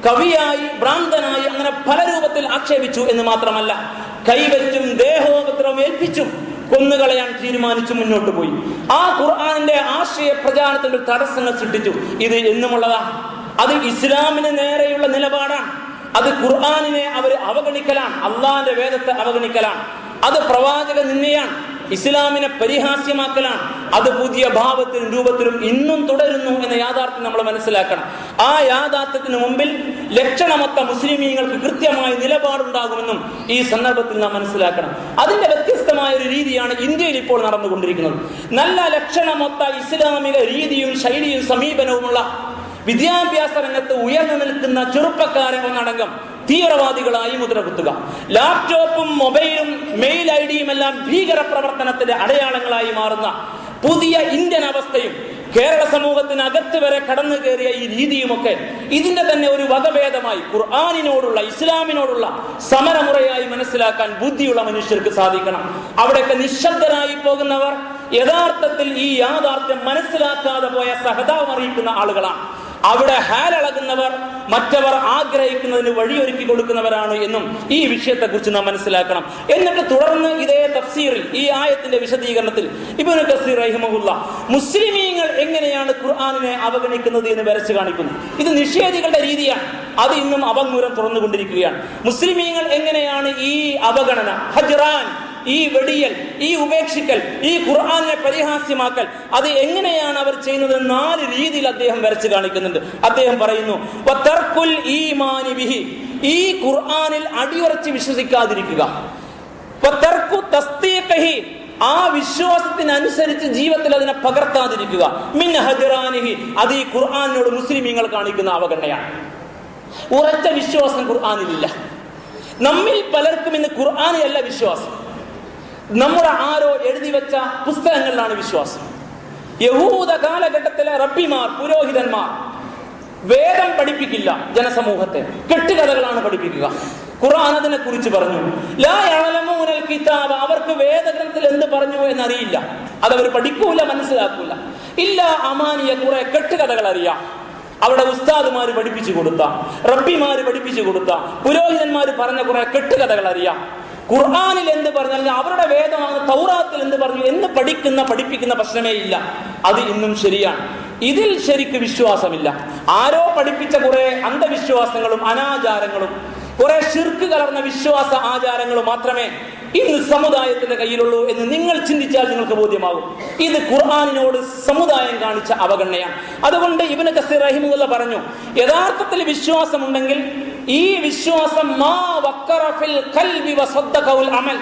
കവിയായി, ഭ്രാന്തനായി, അങ്ങനെ പല രൂപത്തിൽ ആക്ഷേപിച്ചു എന്ന് മാത്രമല്ല, കൈവച്ചും ദേഹോപദ്രവം ഏൽപ്പിച്ചും കൊന്നുകളയാൻ തീരുമാനിച്ചു മുന്നോട്ട് പോയി. ആ ഖുർആനിന്റെ ആശയ പ്രചാരണത്തിൽ തടസ്സങ്ങൾ സൃഷ്ടിച്ചു. ഇത് എന്നുമുള്ളതാണ്. അത് ഇസ്ലാമിന് നേരെയുള്ള നിലപാടാണ്. അത് ഖുർആനിനെ അവർ അവഗണിക്കലാണ്, അള്ളാഹിന്റെ വേദത്തെ അവഗണിക്കലാണ്. അത് പ്രവാചക നിന്ദയാണ്, ഇസ്ലാമിനെ പരിഹാസ്യമാക്കലാണ്. അത് പുതിയ ഭാവത്തിലും രൂപത്തിലും ഇന്നും തുടരുന്നു എന്ന യാഥാർത്ഥ്യം നമ്മൾ മനസ്സിലാക്കണം. ആ യാഥാർത്ഥ്യത്തിന് മുമ്പിൽ ലക്ഷണമൊത്ത മുസ്ലിമീങ്ങൾക്ക് കൃത്യമായ നിലപാടുണ്ടാകുമെന്നും ഈ സന്ദർഭത്തിൽ നാം മനസ്സിലാക്കണം. അതിന്റെ വ്യത്യസ്തമായ ഒരു രീതിയാണ് ഇന്ത്യയിൽ ഇപ്പോൾ നടന്നുകൊണ്ടിരിക്കുന്നത്. നല്ല ലക്ഷണമൊത്ത ഇസ്ലാമിക രീതിയും ശൈലിയും സമീപനവുമുള്ള വിദ്യാഭ്യാസ രംഗത്ത് ഉയർന്നു നിൽക്കുന്ന ചെറുപ്പക്കാരെ ഒന്നടങ്കം തീവ്രവാദികളായി മുദ്രകുത്തുക. ലാപ്ടോപ്പും മൊബൈലും മെയിൽ ഐഡിയും എല്ലാം ഭീകര പ്രവർത്തനത്തിന്റെ അടയാളങ്ങളായി മാറുന്ന പുതിയ ഇന്ത്യൻ അവസ്ഥയും കേരള സമൂഹത്തിനകത്ത് വരെ കടന്നു കയറിയ ഈ രീതിയുമൊക്കെ ഇതിന്റെ തന്നെ ഒരു വകഭേദമായി ഖുർആനിനോടുള്ള, ഇസ്ലാമിനോടുള്ള സമരമുറയായി മനസ്സിലാക്കാൻ ബുദ്ധിയുള്ള മനുഷ്യർക്ക് സാധിക്കണം. അവിടെയൊക്കെ നിശബ്ദരായി പോകുന്നവർ യഥാർത്ഥത്തിൽ ഈ യാഥാർത്ഥ്യം മനസ്സിലാക്കാതെ പോയ സഹതാപം അറിയിക്കുന്ന ആളുകളാണ്. അവിടെ ഹാലളകുന്നവർ മറ്റവർ ആഗ്രഹിക്കുന്നതിന് വഴിയൊരുക്കി കൊടുക്കുന്നവരാണ് എന്നും ഈ വിഷയത്തെക്കുറിച്ച് നാം മനസ്സിലാക്കണം. എന്നിട്ട് തുടർന്ന് ഇതേ തഫ്സീറിൽ, ഈ ആയത്തിന്റെ വിശദീകരണത്തിൽ ഇബ്നു കസീർ റഹിമഹുല്ല മുസ്ലിമീങ്ങൾ എങ്ങനെയാണ് ഖുർആനിനെ അവഗണിക്കുന്നത് എന്ന് വരച്ചു കാണിക്കുന്നു. ഇത് നിഷേധികളുടെ രീതിയാണ്. അത് ഇന്നും അവങ്ങൂരം തുറന്നുകൊണ്ടിരിക്കുകയാണ്. മുസ്ലിമീങ്ങൾ എങ്ങനെയാണ് ഈ അവഗണന, ഹജ്റാൻ, ഈ വെടിയൽ, ഈ ഉപേക്ഷിക്കൽ, ഈ ഖുർആനെ പരിഹാസ്യമാക്കൽ, അത് എങ്ങനെയാണ് അവർ ചെയ്യുന്നത്? 4 രീതിയിൽ അദ്ദേഹം വരച്ചു കാണിക്കുന്നുണ്ട്. അദ്ദേഹം പറയുന്നു, വതർക്കുൽ ഈമാനി ബിഹി, ഈ ഖുർആനിൽ അടിയുറച്ച് വിശ്വസിക്കാതിരിക്കുക. വതർക്കു തസ്ദീഖിഹി, ആ വിശ്വാസത്തിനനുസരിച്ച് ജീവിതത്തിൽ അതിനെ പകർത്താതിരിക്കുക. മിൻ ഹജ്റാനിഹി, അത് ഈ ഖുർആനിനോട് മുസ്ലിമീങ്ങൾ കാണിക്കുന്ന അവഗണനയാണ്. ഉറച്ച വിശ്വാസം ഖുർആനിലില്ല. നമ്മിൽ പലർക്കും ഇന്ന് ഖുർആനിലല്ല വിശ്വാസം, നമ്മുടെ ആരോ എഴുതി വെച്ച പുസ്തകങ്ങളിലാണ് വിശ്വാസം. യഹൂദ കാലഘട്ടത്തിലെ റബ്ബിമാർ, പുരോഹിതന്മാർ വേദം പഠിപ്പിക്കില്ല ജനസമൂഹത്തെ, കെട്ടുകഥകളാണ് പഠിപ്പിക്കുക. ഖുർആൻ അതിനെ കുറിച്ച് പറഞ്ഞു, ലാ യഅലമൂനൽ കിതാബ, അവർക്ക് വേദഗ്രന്ഥത്തിൽ എന്ത് പറഞ്ഞു എന്നറിയില്ല, അതവർ പഠിക്കൂല, മനസ്സിലാക്കൂല. ഇല്ല അമാനിയ, കുറെ കെട്ടുകഥകൾ അറിയാം. അവിടെ ഉസ്താദുമാര് പഠിപ്പിച്ചു കൊടുത്ത, റബ്ബിമാര് പഠിപ്പിച്ചു കൊടുത്ത, പുരോഹിതന്മാര് പറഞ്ഞ കുറെ കെട്ടുകഥകൾ അറിയാം. ഖുർആനിൽ എന്ത് പറഞ്ഞാൽ അവരുടെ വേദമാണ്, തൗറാത്തിൽ എന്ത് പറഞ്ഞു എന്ന് പഠിപ്പിക്കുന്ന പ്രശ്നമേ ഇല്ല. അത് ഇന്നും ശരിയാണ്. ഇതിൽ ശരിക്ക് വിശ്വാസമില്ല. ആരോ പഠിപ്പിച്ച കുറെ അന്ധവിശ്വാസങ്ങളും അനാചാരങ്ങളും കുറെ ശിർക്ക് കലർന്ന വിശ്വാസ ആചാരങ്ങളും മാത്രമേ ഇന്ന് സമുദായത്തിന്റെ കയ്യിലുള്ളൂ എന്ന് നിങ്ങൾ ചിന്തിച്ചാൽ നിങ്ങൾക്ക് ബോധ്യമാകും. ഇത് ഖുർആനിനോട് സമുദായം കാണിച്ച അവഗണനയാണ്. അതുകൊണ്ട് ഇബ്നു കസീർ റഹിമഹുല്ലാഹ് പറഞ്ഞു, യഥാർത്ഥത്തിൽ വിശ്വാസമുണ്ടെങ്കിൽ ഈ വിശ്വാസം മാ വഖറ ഫിൽ ഖൽബി വസദ്ദഖഉൽ അമൽ,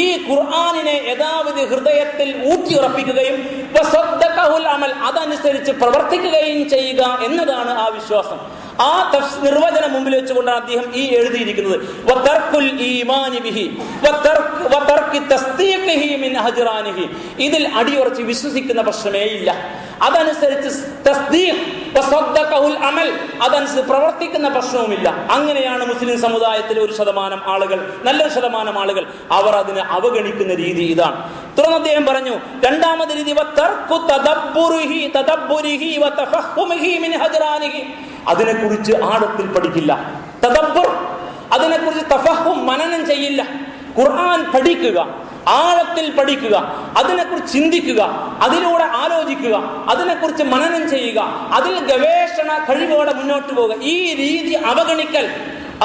ഈ ഖുർആനിനെ യഥാവിധി ഹൃദയത്തിൽ ഊട്ടിയുറപ്പിക്കുകയും വസദ്ദഖഉൽ അമൽ, അതനുസരിച്ച് പ്രവർത്തിക്കുകയും ചെയ്യുക എന്നതാണ് ആ വിശ്വാസം. ആ നിർവചനം മുമ്പിൽ വെച്ചുകൊണ്ടാണ് അദ്ദേഹം ഈ എഴുതിയിരിക്കുന്നത്. വതർക്കുൽ ഈമാനി ബിഹി വതർക്കി തസ്ദീഖിഹി മിൻ ഹജ്റാനിഹി, ഇതിൽ അടിയുറച്ച് വിശ്വസിക്കുന്ന പ്രശ്നമേ ഇല്ല. അതനുസരിച്ച് തസ്ദീഖ് വസദ്ദഖഉൽ അമൽ, അതനുസരിച്ച് പ്രവർത്തിക്കുന്ന പ്രശ്നവുമില്ല. അങ്ങനെയാണ് മുസ്ലിം സമുദായത്തിലെ 1% ആളുകൾ, നല്ലൊരു ശതമാനം ആളുകൾ, അവർ അതിനെ അവഗണിക്കുന്ന രീതി ഇതാണ്. തുടർന്ന് അദ്ദേഹം പറഞ്ഞു, രണ്ടാമത്തെ രീതി വതർക്കു തദബ്ബുരിഹി വതഫഹുമിഹി മിൻ ഹജ്റാനിഹി, അതിനെക്കുറിച്ച് ആഴത്തിൽ പഠിക്കില്ല. തദബ്ബുർ, അതിനെക്കുറിച്ച് തഫഹും, മനനം ചെയ്യില്ല. ഖുർആൻ പഠിക്കുക, ആഴത്തിൽ പഠിക്കുക, അതിനെക്കുറിച്ച് ചിന്തിക്കുക, അതിലൂടെ ആലോചിക്കുക, അതിനെക്കുറിച്ച് മനനം ചെയ്യുക, അതിൽ ഗവേഷണ കഴിവോടെ മുന്നോട്ട് പോകുക. ഈ രീതി അവഗണിക്കൽ,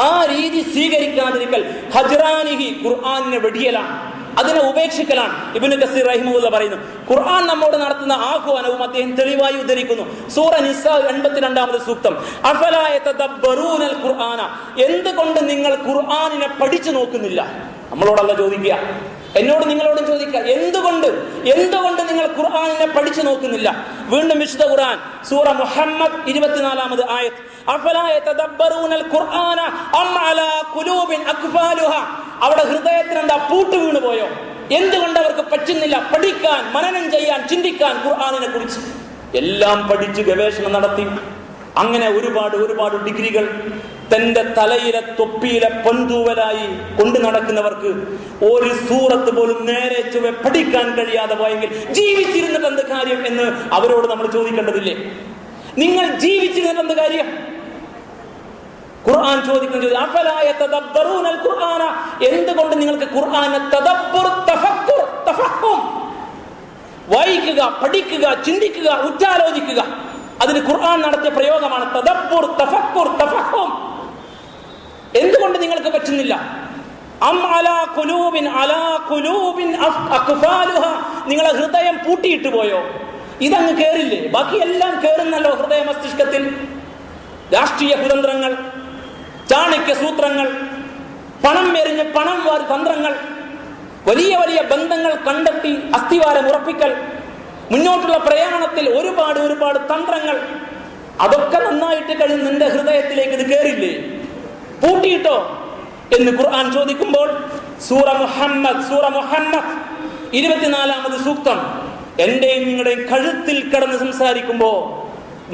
ആ രീതി സ്വീകരിക്കാതിരിക്കൽ ഹജ്റാനിഹി, ഖുർആനിനെ വെടിയലാണ്, അതിനെ ഉപേക്ഷിക്കലാണ്. ഇബ്നു കസീർ റഹിമഹുല്ലാഹ് പറയുന്നു, ഖുർആൻ നമ്മോട് നടത്തുന്ന ആഹ്വാനവും അദ്ദേഹം തെളിവായി ഉദ്ധരിക്കുന്നു. സൂറ നിസാ 82-ാമത്തെ സൂക്തം, അഫലാ യതദബ്ബറൂനൽ ഖുർആന, എന്തുകൊണ്ട് നിങ്ങൾ ഖുർആനിനെ പഠിച്ചു നോക്കുന്നില്ല? നമ്മളോടല്ല ചോദിക്കുക, എന്നോട് നിങ്ങളോടും ചോദിക്കുക, എന്തുകൊണ്ട് നിങ്ങൾ ഖുർആനിനെ പഠിച്ചു നോക്കുന്നില്ല? വീണ്ടും വിശുദ്ധ ഖുർആൻ സൂറ മുഹമ്മദ് 24-ാമത് ആയത്ത്, അഫലാ യതദബ്ബറൂനൽ ഖുർആന അം അലാ ഖുലൂബിൻ അഖ്ഫാലുഹാ, അവിടെ ഹൃദയത്തിന് എന്താ പൂട്ട് വീണു പോയോ? എന്തുകൊണ്ട് അവർക്ക് പറ്റുന്നില്ല പഠിക്കാൻ, മനനം ചെയ്യാൻ, ചിന്തിക്കാൻ ഖുർആനിനെ കുറിച്ച്? എല്ലാം പഠിച്ച് ഗവേഷണം നടത്തി അങ്ങനെ ഒരുപാട് ഡിഗ്രികൾ തന്റെ തലയിലെ തൊപ്പിയിലെ പൊന്തൂവലായി കൊണ്ടു നടക്കുന്നവർക്ക് ഒരു സൂറത്ത് പോലും നേരെ ചൊവ്വെ പഠിക്കാൻ കഴിയാതെ പോയെങ്കിൽ ജീവിച്ചിരുന്നിട്ട് എന്ത് കാര്യം എന്ന് അവരോട് നമ്മൾ ചോദിക്കേണ്ടതില്ലേ? നിങ്ങൾ ജീവിച്ചിരുന്നിട്ട് എന്ത് കാര്യം? ഖുർആൻ ചോദിക്കുന്നത് എന്തുകൊണ്ട് നിങ്ങൾക്ക് ഖുർആനെ തദബ്ബുർ, തഫക്കുർ, തഫഹും, വായിക്കുക, പഠിക്കുക, ചിന്തിക്കുക, ഉറ്റാലോചിക്കുക, അതിന് ഖുർആൻ നടത്തിയ പ്രയോഗമാണ് തദബ്ബുർ, തഫക്കുർ, തഫഹും. എന്തുകൊണ്ട് നിങ്ങൾക്ക് പറ്റുന്നില്ല? അം അലാ ഖുലൂബിൻ അഖ്ഫാലുഹാ, നിങ്ങളെ ഹൃദയം പൂട്ടിയിട്ട് പോയോ? ഇതങ്ങ് കേറില്ലേ? ബാക്കി എല്ലാം കേറുന്നല്ലോ ഹൃദയ മസ്തിഷ്കത്തിൽ. രാഷ്ട്രീയ കുതന്ത്രങ്ങൾ, ചാണക്യ സൂത്രങ്ങൾ, പണം എറിഞ്ഞ് പണം വാരി തന്ത്രങ്ങൾ, വലിയ ബന്ധങ്ങൾ കണ്ടെത്തി അസ്ഥിവാരം ഉറപ്പിക്കൽ, മുന്നോട്ടുള്ള പ്രയാണത്തിൽ ഒരുപാട് തന്ത്രങ്ങൾ, അതൊക്കെ നന്നായിട്ട് കഴിഞ്ഞ് നിന്റെ ഹൃദയത്തിലേക്ക് ഇത് കയറില്ലേ? പൂട്ടിയിട്ടോ എന്ന് ഖുർആൻ ചോദിക്കുമ്പോൾ സൂറ മുഹമ്മദ് 24-ാമത് സൂക്തം, എന്റെയും നിങ്ങളുടെയും കഴുത്തിൽ കിടന്ന് സംസാരിക്കുമ്പോ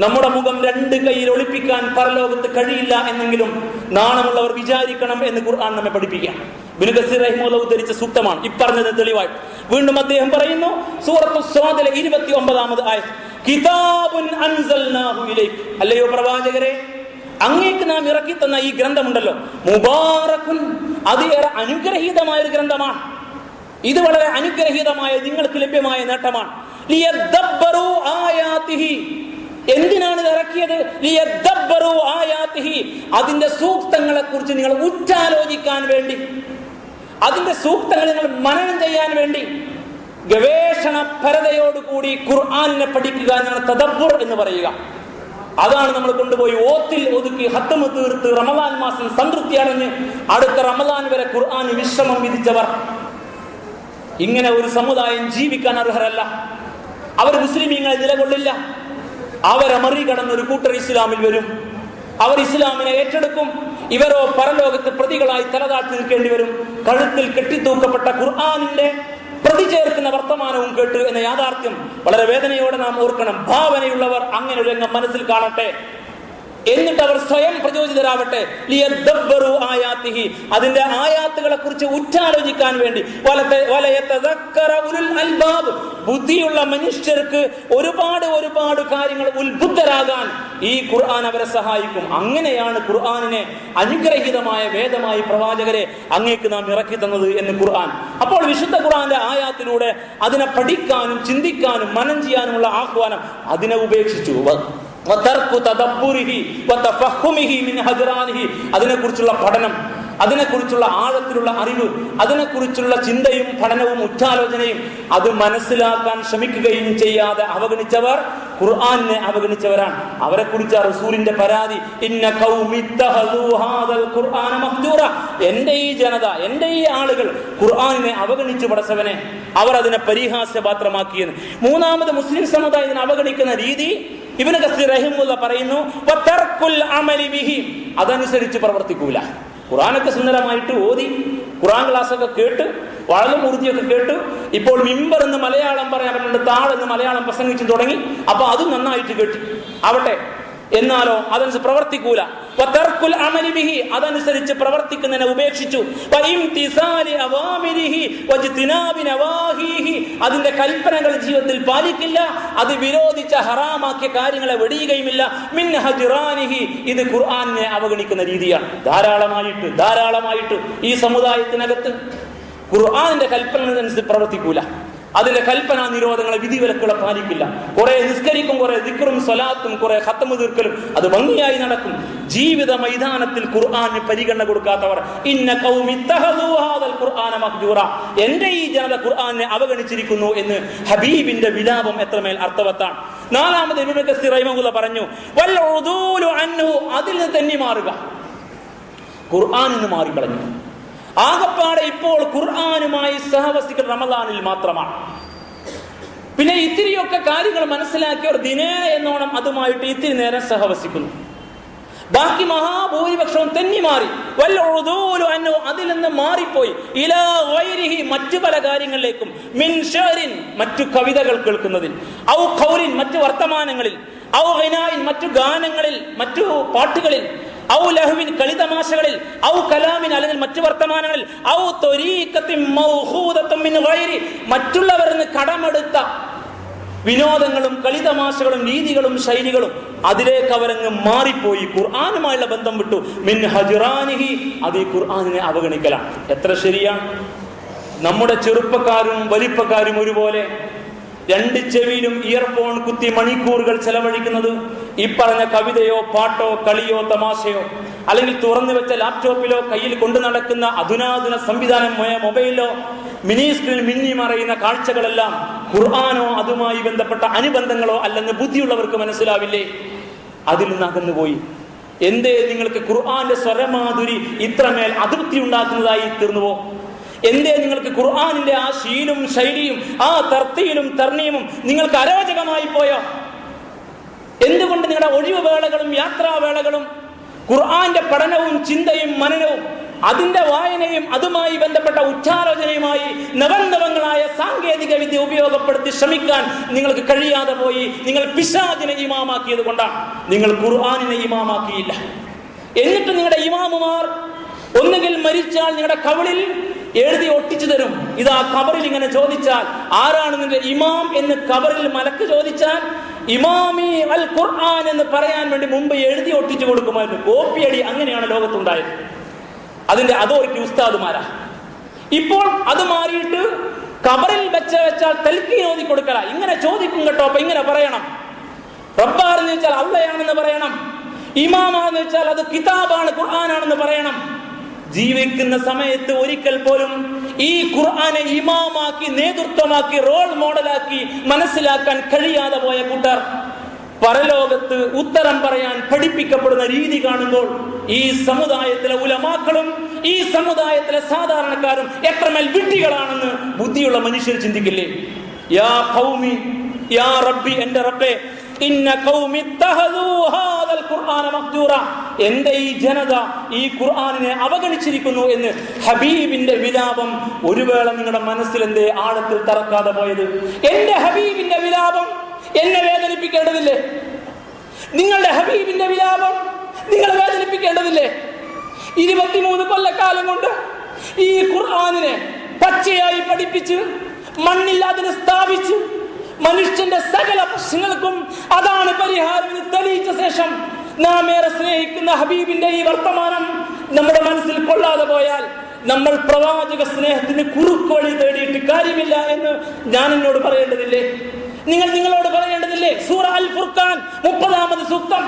നമ്മുടെ മുഖം രണ്ട് കൈയിൽ ഒളിപ്പിക്കാൻ പരലോകത്ത് കഴിയില്ല എന്നെങ്കിലും നാണമുള്ളവർ വിചാരിക്കണം എന്ന് ഖുർആൻ നമ്മെ പഠിപ്പിക്കാം. ഇബ്നു കസീർ റഹിമഹുല്ലാഹു ഉദ്ധരിച്ച സൂക്തമാണ് ഇപ്പറഞ്ഞത് തെളിവായി. വീണ്ടും അദ്ദേഹം പറയുന്നു സൂറത്തു സ്വാദിലെ 29-ാമത് ആയത്ത്, കിതാബുൻ അൻസൽനാഹു ഇലൈക്, അല്ലയോ പ്രവാചകരെ അങ്ങേക്ക് നാം ഇറക്കി തന്ന ഈ ഗ്രന്ഥമുണ്ടല്ലോ, മുബാറകുൻ, അത് ഏറെ അനുഗ്രഹീതമായ ഒരു ഗ്രന്ഥമാണ്. ഇത് വളരെ അനുഗ്രഹീതമായ നിങ്ങൾക്ക് ലഭ്യമായ നേട്ടമാണ്. ലിയദ്ദബ്ബറു ആയാതിഹി, എന്തിനാണ് ഇത് ഇറക്കിയത്? ലിയദ്ദബ്ബറു ആയാതിഹി, അതിന്റെ സൂക്തങ്ങളെ കുറിച്ച് നിങ്ങൾ ഉറ്റാലോചിക്കാൻ വേണ്ടി, അതിന്റെ സൂക്തങ്ങൾ നിങ്ങൾ മനനം ചെയ്യാൻ വേണ്ടി ഗവേഷണ പരതയോടുകൂടി ഖുർആനിനെ പഠിക്കുക എന്നാണ് തദബ്ബുർ എന്ന് പറയുക. അതാണ് നമ്മൾ കൊണ്ടുപോയി ഓത്തിൽ ഒതുക്കി ഹത്തമ് തീർത്ത് റമദാൻ മാസം സംതൃപ്തി അടഞ്ഞ് അടുത്ത റമദാൻ വരെ ഖുർആൻ വിശ്രമം വിധിച്ചവർ. ഇങ്ങനെ ഒരു സമുദായം ജീവിക്കാൻ അർഹരല്ല. അവർ മുസ്ലിമീങ്ങളെ നിലകൊള്ളില്ല. അവരെ മറികടന്ന് ഒരു കൂട്ടർ ഇസ്ലാമിൽ വരും. അവർ ഇസ്ലാമിനെ ഏറ്റെടുക്കും. ഇവരോ പരലോകത്ത് പ്രതികളായി തലതാഴ്ത്തി നിൽക്കേണ്ടി വരും. കഴുത്തിൽ കെട്ടിത്തൂക്കപ്പെട്ട ഖുർആനിന്റെ പ്രതി ചേർക്കുന്ന വർത്തമാനവും കേട്ട് എന്ന യാഥാർത്ഥ്യം വളരെ വേദനയോടെ നാം ഓർക്കണം. ഭാവനയുള്ളവർ അങ്ങനെ ഒരു രംഗം മനസ്സിൽ കാണട്ടെ. എന്നിട്ട് അവർ സ്വയം പ്രചോദിതരാവട്ടെ. ലിയദ്ദബ്ബറു ആയാതിഹി, അതിന്റെ ആയാത്തുകളെ കുറിച്ച് ഉറ്റാലോചിക്കാൻ വേണ്ടി. വലയതദക്കറ ഉലുൽ അൽബാബ്, ബുദ്ധിയുള്ള മനുഷ്യർക്ക് ഒരുപാട് കാര്യങ്ങൾ ഉത്ബുദ്ധരാകാൻ ഈ ഖുർആൻ അവരെ സഹായിക്കും. അങ്ങനെയാണ് ഖുർആനിനെ അനുഗ്രഹീതമായ വേദമായി പ്രവാചകരെ അങ്ങേക്ക് നാം ഇറക്കി തന്നത് എന്ന് ഖുർആൻ. അപ്പോൾ വിശുദ്ധ ഖുർആന്റെ ആയാത്തിലൂടെ അതിനെ പഠിക്കാനും ചിന്തിക്കാനും മനനം ചെയ്യാനുമുള്ള ആഹ്വാനം അതിനെ ഉപേക്ഷിച്ചു. അതിനെക്കുറിച്ചുള്ള പഠനം, അതിനെക്കുറിച്ചുള്ള ആഴത്തിലുള്ള അറിവ്, അതിനെക്കുറിച്ചുള്ള ചിന്തയും പഠനവും ഉറ്റാലോചനയും അത് മനസ്സിലാക്കാൻ ശ്രമിക്കുകയും ചെയ്യാതെ അവഗണിച്ചവർ ഖുർആനിനെ അവഗണിച്ചവരാണ്. അവരെ കുറിച്ച് റസൂലിന്റെ പരാതി, ഇന്ന ഖൗമി ഇത്തഖദൂ ഹാദൽ ഖുർആന മഹ്ജൂറ, എന്റെ ഈ ജനത, എന്റെ ഈ ആളുകൾ ഖുർആനിനെ അവഗണിച്ചു പടച്ചവനെ, അവർ അതിനെ പരിഹാസ്യപാത്രമാക്കിയെന്ന്. മൂന്നാമത് മുസ്ലിം സമുദായം ഇതിനെ അവഗണിക്കുന്ന രീതി ഇബ്നു കസീർ റഹിമഹുല്ലാഹ് പറയുന്നു, വതർക്കുൽ അമലി ബിഹി, അതനുസരിച്ച് പ്രവർത്തിക്കൂല. ഖുർആനൊക്കെ സുന്ദരമായിട്ട് ഓതി, ഖുർആൻ ക്ലാസ്സൊക്കെ കേട്ട്, വളരെ ഉറുദിയൊക്കെ കേട്ട്, ഇപ്പോൾ മിമ്പർ എന്ന് മലയാളം പറയാൻ പറ്റുന്നുണ്ട്, താഴെന്ന് മലയാളം പ്രസംഗിച്ചു തുടങ്ങി. അപ്പൊ അതും നന്നായിട്ട് കേട്ടു ആവട്ടെ, എന്നാലോ അതനുസരിച്ച് പ്രവർത്തിക്കൂല. വതർക്കുൽ അമലി ബിഹി, അതനുസരിച്ച് പ്രവർത്തിക്കുന്നതിനെ ഉപേക്ഷിച്ചു. വഇംതിസാലി അവാമിരിഹി വജ്തിനാബി നവാഹിഹി, അതിന്റെ കൽപ്പനകൾ ജീവിതത്തിൽ പാലിക്കില്ല. അത് വിരോധിച്ച ഹറാമാക്കിയ കാര്യങ്ങളെ വെടിയുകയുമില്ല. മിൻ ഹജ്റാനിഹി, ഇത് ഖുർആനിനെ അവഗണിക്കുന്ന രീതിയാണ്. ധാരാളമായിട്ട് ഈ സമുദായത്തിനകത്ത് ഖുർആനിന്റെ കൽപ്പനകൾക്കനുസരിച്ച് പ്രവർത്തിക്കൂല. അതിന്റെ കൽപ്പനാ നിരോധങ്ങളെ വിധിവിലക്കുകളെ പാലിക്കില്ല. കുറെ നിസ്കരിക്കും, കുറെ ദിക്റും സ്വലാത്തും, കുറെ ഖത്മ് തീർക്കലും, അത് ഭംഗിയായി നടക്കും. ജീവിത മൈതാനത്തിൽ ഖുർആന് പരിഗണന കൊടുക്കാത്തവർ, ഇന്ന ഖൗമി ഇത്തഖദൂ ഹാദൽ ഖുർആന മഹ്ജൂറ, എന്റെ ഈ ജനത ഖുർആനെ അവഗണിച്ചിരിക്കുന്നു എന്ന് ഹബീബിന്റെ വിലാപം എത്രമേൽ അർത്ഥവത്താണ്. നാലാമത് ഇബ്നു കസീർ റഹിമഹുല്ലാഹ് പറഞ്ഞു, വൽ ഉദൂലു അൻഹു, അതിൽ നിന്ന് തെന്നി മാറുക, ഖുർആനിൽ നിന്ന് മാറിക്കളഞ്ഞു. ആകപ്പാടെ ഇപ്പോൾ ഖുർആനുമായി സഹവസിക്കൽ റമദാനിൽ മാത്രമാണ്. പിന്നെ ഇത്തിരിയൊക്കെ കാര്യങ്ങൾ മനസ്സിലാക്കിയവർ ദിനേന എന്നോണം അതുമായിട്ട് ഇത്തിരി നേരം സഹവസിക്കുന്നു. ബാക്കി മഹാഭൂരിപക്ഷവും തെന്നി മാറി. അതിൽ നിന്ന് മാറിപ്പോയി. ഇലാ ഗൈരിഹി, മറ്റു പല കാര്യങ്ങളിലേക്കും. മിൻ ഷഅരിൻ, മറ്റു കവിതകൾ കേൾക്കുന്നതിൽ. ഔ ഖൗലിൻ, മറ്റു വർത്തമാനങ്ങളിൽ. ഔ ഗിനായിൻ, മറ്റു ഗാനങ്ങളിൽ, മറ്റു പാട്ടുകളിൽ. ഔ ലഹ്വിൻ, കളിതമാശകളിൽ. ഔ കലാമിൻ, അല്ലെങ്കിൽ മറ്റു വർത്തമാനങ്ങളിൽ. ഔ ത്വരീഖത്തിൻ മൗഖൂദത്തുൻ മിൻ ഗൈരി, മറ്റുള്ളവരിൽ നിന്ന് കടമെടുത്ത വിനോദങ്ങളും കളിതമാശകളും രീതികളും ശൈലികളും, അതിലേക്ക് അവരങ്ങ് മാറിപ്പോയി. ഖുർആനുമായുള്ള ബന്ധം വിട്ടു. മിൻ ഹജ്റാനിഹി, അത് ഈ ഖുർആനിനെ അവഗണിക്കലാണ്. എത്ര ശരിയാണ്. നമ്മുടെ ചെറുപ്പക്കാരും വലിപ്പക്കാരും ഒരുപോലെ രണ്ട് ചെവിയിലും ഇയർഫോൺ കുത്തി മണിക്കൂറുകൾ ചെലവഴിക്കുന്നത് ഈ പറഞ്ഞ കവിതയോ പാട്ടോ കളിയോ തമാശയോ, അല്ലെങ്കിൽ തുറന്നു വെച്ച ലാപ്ടോപ്പിലോ കയ്യിൽ കൊണ്ടു നടക്കുന്ന അധുനാധുന സംവിധാനം മൊബൈലിലോ മിനി സ്ക്രീൻ മിന്നി മറയുന്ന കാഴ്ചകളെല്ലാം ഖുർആനോ അതുമായി ബന്ധപ്പെട്ട അനുബന്ധങ്ങളോ അല്ലെന്ന് ബുദ്ധിയുള്ളവർക്ക് മനസ്സിലാവില്ലേ? അതിൽ നിന്ന് അകന്നുപോയി. എന്തേ നിങ്ങൾക്ക് ഖുർആന്റെ സ്വരമാധുരി ഇത്രമേൽ അതൃപ്തി ഉണ്ടാക്കുന്നതായി തീർന്നുവോ? എന്തേ നിങ്ങൾക്ക് ഖുർആനിന്റെ ആ ശീലും ശൈലിയും ആ തർത്തീലും തർണീമും നിങ്ങൾക്ക് അരോചകമായി പോയോ? എന്തുകൊണ്ട് നിങ്ങളുടെ ഒഴിവ് വേളകളും യാത്രാവേളകളും ഖുർആന്റെ പഠനവും ചിന്തയും മനനവും അതിന്റെ വായനയും അതുമായി ബന്ധപ്പെട്ട ഉച്ചാലോചനയുമായി നവങ്ങളായ സാങ്കേതിക വിദ്യ ഉപയോഗപ്പെടുത്തി ശ്രമിക്കാൻ നിങ്ങൾക്ക് കഴിയാതെ പോയി? നിങ്ങൾ പിശാചിനെ ഇമാമാക്കിയത് കൊണ്ടാണ്, നിങ്ങൾ ഖുർആനിനെ ഇമാമാക്കിയില്ല. എന്നിട്ട് നിങ്ങളുടെ ഇമാമുമാർ ഒന്നുകിൽ മരിച്ചാൽ നിങ്ങളുടെ കവിളിൽ എഴുതി ഒട്ടിച്ചു തരും. ഇതാ ഖബറിൽ ഇങ്ങനെ ചോദിച്ചാൽ ആരാണ് നിന്റെ ഇമാം എന്ന് കബറിൽ മലക്ക് ചോദിച്ചാൽ ഇമാമി അൽ ഖുർആൻ എന്ന് പറയാൻ വേണ്ടി മുമ്പ് എഴുതി ഒട്ടിച്ചു കൊടുക്കുമായിരുന്നു. കോപ്പിയടി അങ്ങനെയാണ് ലോകത്തുണ്ടായത്. അതിന്റെ അതോറിറ്റി ഉസ്താദുമാരാ. ഇപ്പോൾ അത് മാറിയിട്ട് കബറിൽ വെച്ചാൽ തൽക്കീൻ ഓതി കൊടുക്കല. ഇങ്ങനെ ചോദിക്കും കേട്ടോ, അപ്പൊ ഇങ്ങനെ പറയണം. റബ്ബാണെന്ന് വെച്ചാൽ അള്ളയാണെന്ന് പറയണം. ഇമാമാണെന്ന് വെച്ചാൽ അത് കിതാബാണ്, ഖുർആനാണെന്ന് പറയണം. ജീവിക്കുന്ന സമയത്ത് ഒരിക്കൽ പോലും ഈ ഖുർആനെ ഇമാമാക്കി, നേതൃത്വമാക്കി, റോൾ മോഡലാക്കി മനസ്സിലാക്കാൻ കഴിയാതെ പോയ കൂട്ടർ പരലോകത്ത് ഉത്തരം പറയാൻ പഠിപ്പിക്കപ്പെടുന്ന രീതി കാണുമ്പോൾ ഈ സമുദായത്തിലെ ഉലമാക്കളും ഈ സമുദായത്തിലെ സാധാരണക്കാരും എത്രമേൽ വിഡ്ഢികളാണെന്ന് ബുദ്ധിയുള്ള മനുഷ്യർ ചിന്തിക്കില്ലേ? യാ ഖൗമി യാ റബ്ബി, എന്റെ റബ്ബേ, ഇന്ന ഖൗമി ഇത്തഖദൂ ഹാദൽ ഖുർആന മഹ്ജൂറ, എന്റെ ഈ ജനത ഈ ഖുർആനിനെ അവഗണിച്ചിരിക്കുന്നു എന്ന് ഹബീബിന്റെ വിലാപം ഒരു വേള നിങ്ങളുടെ മനസ്സിൽ എന്തേ ആഴത്തിൽ തറക്കാതെ പോയത്? എന്റെ ഹബീബിന്റെ വിലാപം എന്നെ വേദനിപ്പിക്കേണ്ടതില്ലേ? നിങ്ങളുടെ ഹബീബിന്റെ വിലാപം നിങ്ങളെ വേദനിപ്പിക്കേണ്ടതില്ലേ? 23 കൊല്ലക്കാലം കൊണ്ട് ഈ ഖുർആനിനെ പച്ചയായി പഠിപ്പിച്ച് മണ്ണിൽ അതിനെ സ്ഥാപിച്ച് മനുഷ്യന്റെ സകല പ്രശ്നങ്ങൾക്കും അതാണ് പരിഹാരം എന്ന് തെളിയിച്ച ശേഷം നാം ഏറെ സ്നേഹിക്കുന്ന ഹബീബിന്റെ ഈ വർത്തമാനം നമ്മുടെ മനസ്സിൽ കൊള്ളാതെ പോയാൽ നമ്മൾ പ്രവാചക സ്നേഹത്തിന് കുറുക്ക് വഴി തേടിയിട്ട് കാര്യമില്ല എന്ന് ഞാൻ എന്നോട് പറയേണ്ടതില്ലേ? നിങ്ങളോട് പറയേണ്ടതില്ലേ? സൂറ അൽ ഫുർഖാൻ 30-ാമത് സൂക്തം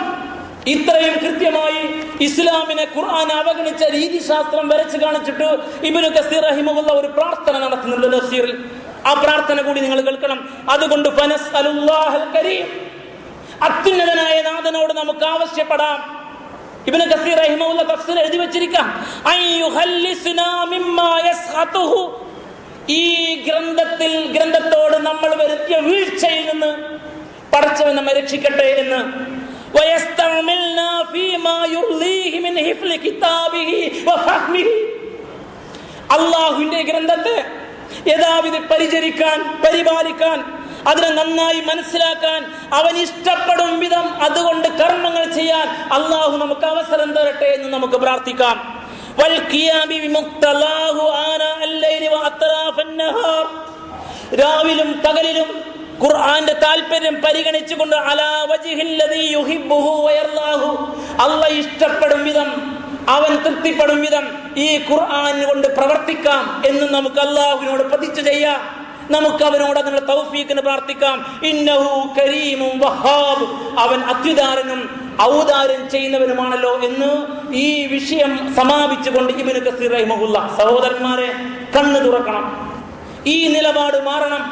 ഇത്രയും കൃത്യമായി ഇസ്ലാമിനെ ഖുർആൻ അവഗണിച്ച രീതിശാസ്ത്രം വരച്ച് കാണിച്ചിട്ട് ഇബ്നു കസീർ റഹിമഹുള്ള ഒരു പ്രാർത്ഥന നടത്തുന്നുണ്ട് തഫ്സീറിൽ. ആ പ്രാർത്ഥന കൂടി നിങ്ങൾ കേൾക്കണം. അതുകൊണ്ട് ഫനസ്അലുല്ലാഹൽ കരീം, അത്യുന്നതനായ നാഥനോട് നമുക്ക് ആവശ്യപ്പെടാം. ഇബ്നു കസീർ റഹിമഹുള്ള തഫ്സീർ എഴുതി വെച്ചിരിക്കാം, അയ്യുഹല്ലിസ്നാ മിമ്മാ യസ്ഖതുഹു, ഈ ഗ്രന്ഥത്തോട് നമ്മൾ വരുത്തിയ വീഴ്ചയിൽ നിന്ന് പടച്ചവൻ നമ്മെ രക്ഷിക്കട്ടെ എന്ന്. വയസ്തഅമിൽനാ ഫീമാ യുർലീഹി മിൻ ഹിഫ്ളി കിതാബിഹി വഫഹ്മിഹി, അല്ലാഹുവിന്റെ ഗ്രന്ഥത്തെ യഥാവിധി പരിചരിക്കാൻ, പരിപാലിക്കാൻ, അതിനെ നന്നായി മനസ്സിലാക്കാൻ, അവൻ ഇഷ്ടപ്പെടും വിധം അതുകൊണ്ട് കർമ്മങ്ങൾ ചെയ്യാൻ അല്ലാഹു നമുക്ക് അവസരം തരട്ടെ എന്ന് നമുക്ക് പ്രാർത്ഥിക്കാം. രാവിലും പകലിലും ഖുർആന്റെ താല്പര്യം പരിഗണിച്ചുകൊണ്ട് അല്ലാഹു ഇഷ്ടപ്പെടും വിധം, അവൻ തൃപ്തിപ്പെടും വിധം ഈ ഖുർആൻ കൊണ്ട് പ്രവർത്തിക്കാം എന്ന് നമുക്ക് അല്ലാഹുവിനോട് പ്രതിജ്ഞ ചെയ്യാം. നമുക്ക് അവനോട് അതിനുള്ള തൗഫീഖിന് പ്രാർത്ഥിക്കാം. ഇന്നഹു കരീമും വഹാബ്, അവൻ അത്യുദാരനും ഔദാര്യം ചെയ്യുന്നവനുമാണല്ലോ എന്ന് ഈ വിഷയം സമാപിച്ചുകൊണ്ട് ഇബ്നു കസീർ റഹിമഹുള്ള. സഹോദരന്മാരെ, കണ്ണു തുറക്കണം. ഈ നിലപാട് മാറണം.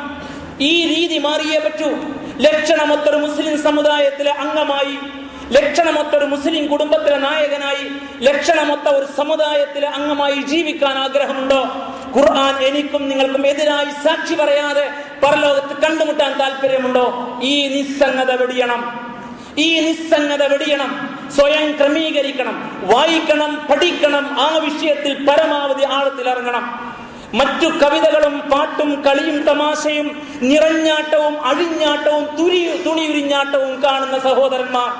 ഈ രീതി മാറിയേ പറ്റൂ. ലക്ഷണമൊത്തൊരു മുസ്ലിം സമുദായത്തിലെ അംഗമായി, ലക്ഷണമൊത്തൊരു മുസ്ലിം കുടുംബത്തിലെ നായകനായി, ലക്ഷണമൊത്ത ഒരു സമുദായത്തിലെ അംഗമായി ജീവിക്കാൻ ആഗ്രഹമുണ്ടോ? ഖുർആൻ എനിക്കും നിങ്ങൾക്കും എതിരായി സാക്ഷി പറയാതെ പരലോകത്ത് കണ്ടുമുട്ടാൻ താല്പര്യമുണ്ടോ? ഈ നിസ്സംഗത വെടിയണം. ഈ നിസ്സംഗത വെടിയണം. സ്വയം ക്രമീകരിക്കണം. വായിക്കണം, പഠിക്കണം. ആ വിഷയത്തിൽ പരമാവധി ആഴത്തിൽ ഇറങ്ങണം. മറ്റു കവിതകളും പാട്ടും കളിയും തമാശയും നിറഞ്ഞാട്ടവും അഴിഞ്ഞാട്ടവും തുണിയുരിഞ്ഞാട്ടവും കാണുന്ന സഹോദരന്മാർ,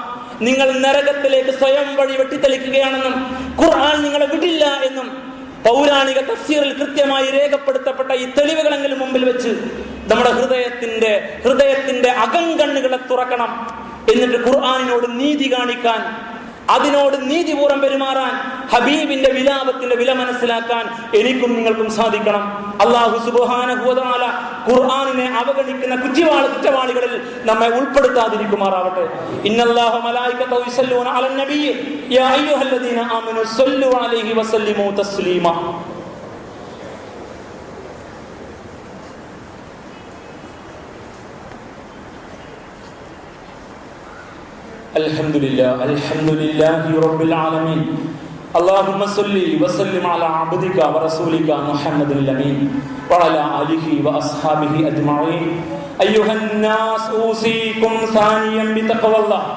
നിങ്ങൾ നരകത്തിലേക്ക് സ്വയം വഴി വെട്ടിത്തെളിക്കുകയാണെന്നും ഖുർആൻ നിങ്ങളെ വിടില്ല എന്നും പൗരാണിക തഫ്സീറിൽ കൃത്യമായി രേഖപ്പെടുത്തപ്പെട്ട ഈ തെളിവുകളെങ്കിലും മുമ്പിൽ വെച്ച് നമ്മുടെ ഹൃദയത്തിന്റെ അകങ്കണ്ണുകളെ തുറക്കണം. എന്നിട്ട് ഖുർആനിനോട് നീതി കാണിക്കാൻ, അതിനോട് നീതിപൂർവ്വം പെരുമാറാൻ, ഹബീബിന്റെ വിലാപത്തിന്റെ വില മനസ്സിലാക്കാൻ എനിക്കും നിങ്ങൾക്കും സാധിക്കണം. അല്ലാഹു സുബ്ഹാനഹു വ തആല ഖുർആനിനെ അവഗണിക്കുന്ന കുറ്റവാളികളിൽ നമ്മെ ഉൾപ്പെടുത്താതിരിക്കുമാറാവട്ടെ. ഇന്നല്ലാഹു മലായികതഹു യുസല്ലൂന അലൻ നബിയ്യി യാ അയ്യുഹല്ലദീന ആമനു സ്വല്ലു അലൈഹി വസല്ലിമു തസ്ലീമാ. അൽഹംദുലില്ലാഹി റബ്ബിൽ ആലമീൻ. അല്ലാഹുമ്മ സ്വല്ലി വസല്ലിം അലാ അബ്ദിക വറസൂലിക മുഹമ്മദിൽ അമീൻ വഅലാ ആലിഹി വഅസ്ഹാബിഹി അജ്മഈൻ. അയ്യുഹന്നാസ് ഊസീകും സാനിയം ബിതഖ്വല്ലാഹ്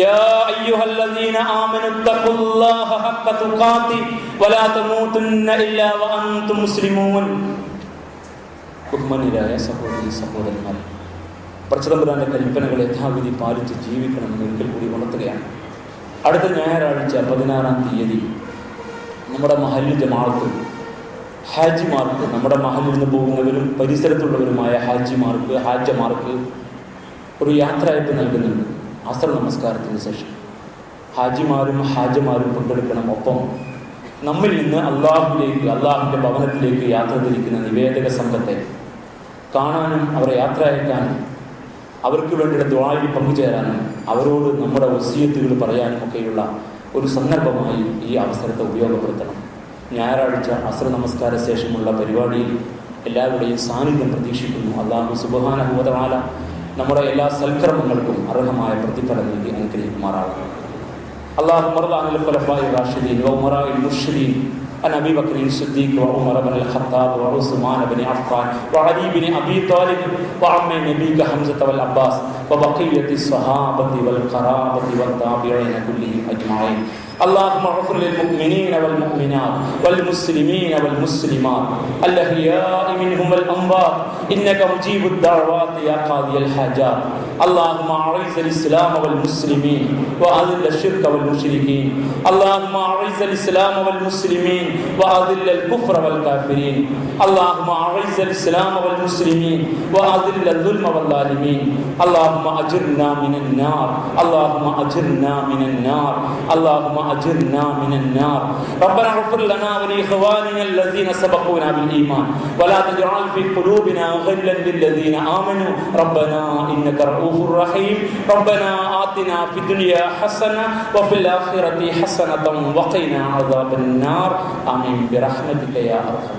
യാ അയ്യുഹല്ലദീന ആമനു തഖുല്ലാഹ ഹഖ്ക തുഖാതി വലാ തമൂതുന്ന ഇല്ലാ വഅൻതും മുസ്ലിമൂൻ. ബഹുമാന്യരായ സഹോദരന്മാരെ, പടച്ചതമ്പുരാന്റെ കൽപ്പനകൾ യഥാവിധി പാലിച്ച് ജീവിക്കണമെന്ന് ഒരിക്കൽ കൂടി ഉണർത്തുകയാണ്. അടുത്ത ഞായറാഴ്ച 16-ാം തീയതി നമ്മുടെ മഹല്ല് ജമാഅത്ത് ഹാജിമാർക്ക്, നമ്മുടെ മഹല്ലിൽ നിന്ന് പോകുന്നവരും പരിസരത്തുള്ളവരുമായ ഹാജമാർക്ക് ഒരു യാത്രയപ്പ് നൽകുന്നുണ്ട്. അസ്ർ നമസ്കാരത്തിന് ശേഷം ഹാജിമാരും ഹാജമാരും പങ്കെടുക്കണം. ഒപ്പം നമ്മിൽ നിന്ന് അള്ളാഹുവിൻ്റെ ഭവനത്തിലേക്ക് യാത്ര തിരിക്കുന്ന നിവേദക സംഘത്തെ കാണാനും അവരെ യാത്ര അയക്കാനും അവർക്ക് വേണ്ടിയുള്ള ദുആയിൽ പങ്കുചേരാനും അവരോട് നമ്മുടെ വസിയത്തുകൾ പറയാനും ഒക്കെയുള്ള ഒരു സന്ദർഭമായി ഈ അവസരത്തെ ഉപയോഗപ്പെടുത്തണം. ഞായറാഴ്ച അസ്ർ നമസ്കാര ശേഷമുള്ള പരിപാടിയിൽ എല്ലാവരുടെയും സാന്നിധ്യം പ്രതീക്ഷിക്കുന്നു. അല്ലാഹു സുബ്ഹാനഹു വ തആല നമ്മുടെ എല്ലാ സൽക്കർമ്മങ്ങൾക്കും അർഹമായ പ്രതിഫലം നൽകി അനുഗ്രഹിക്കുമാറാകുന്നു. اللهم ارض عن الخلفاء الراشدين وامراء المرشدين عن ابي بكر الصديق وعمر بن الخطاب وعثمان بن عفان وعلي بن ابي طالب وعم نبيك حمزه والعباس وبقيه الصحابه والقرابه والتابعين كلهم اجمعين. اللهم اغفر للمؤمنين والمؤمنات والمسلمين والمسلمات الاحياء منهم والاموات انك مجيب الدعوات يا قاضي الحاجات. اللهم اعز الاسلام والمسلمين واذل الشرك والمشركين. اللهم اعز الاسلام والمسلمين واذل الكفر والكافرين. اللهم اعز الاسلام والمسلمين واذل الظلم والظالمين. اللهم اجرنا من النار. اللهم اجرنا من النار. اللهم أجرنا من النار. ربنا اغفر لنا ولإخواننا الذين سبقونا بالإيمان ولا تجعل في قلوبنا غلا للذين آمنوا ربنا إنك رؤوف رحيم. ربنا آتنا في الدنيا حسنة وفي الآخرة حسنة وقنا عذاب النار. آمين برحمتك يا أرحم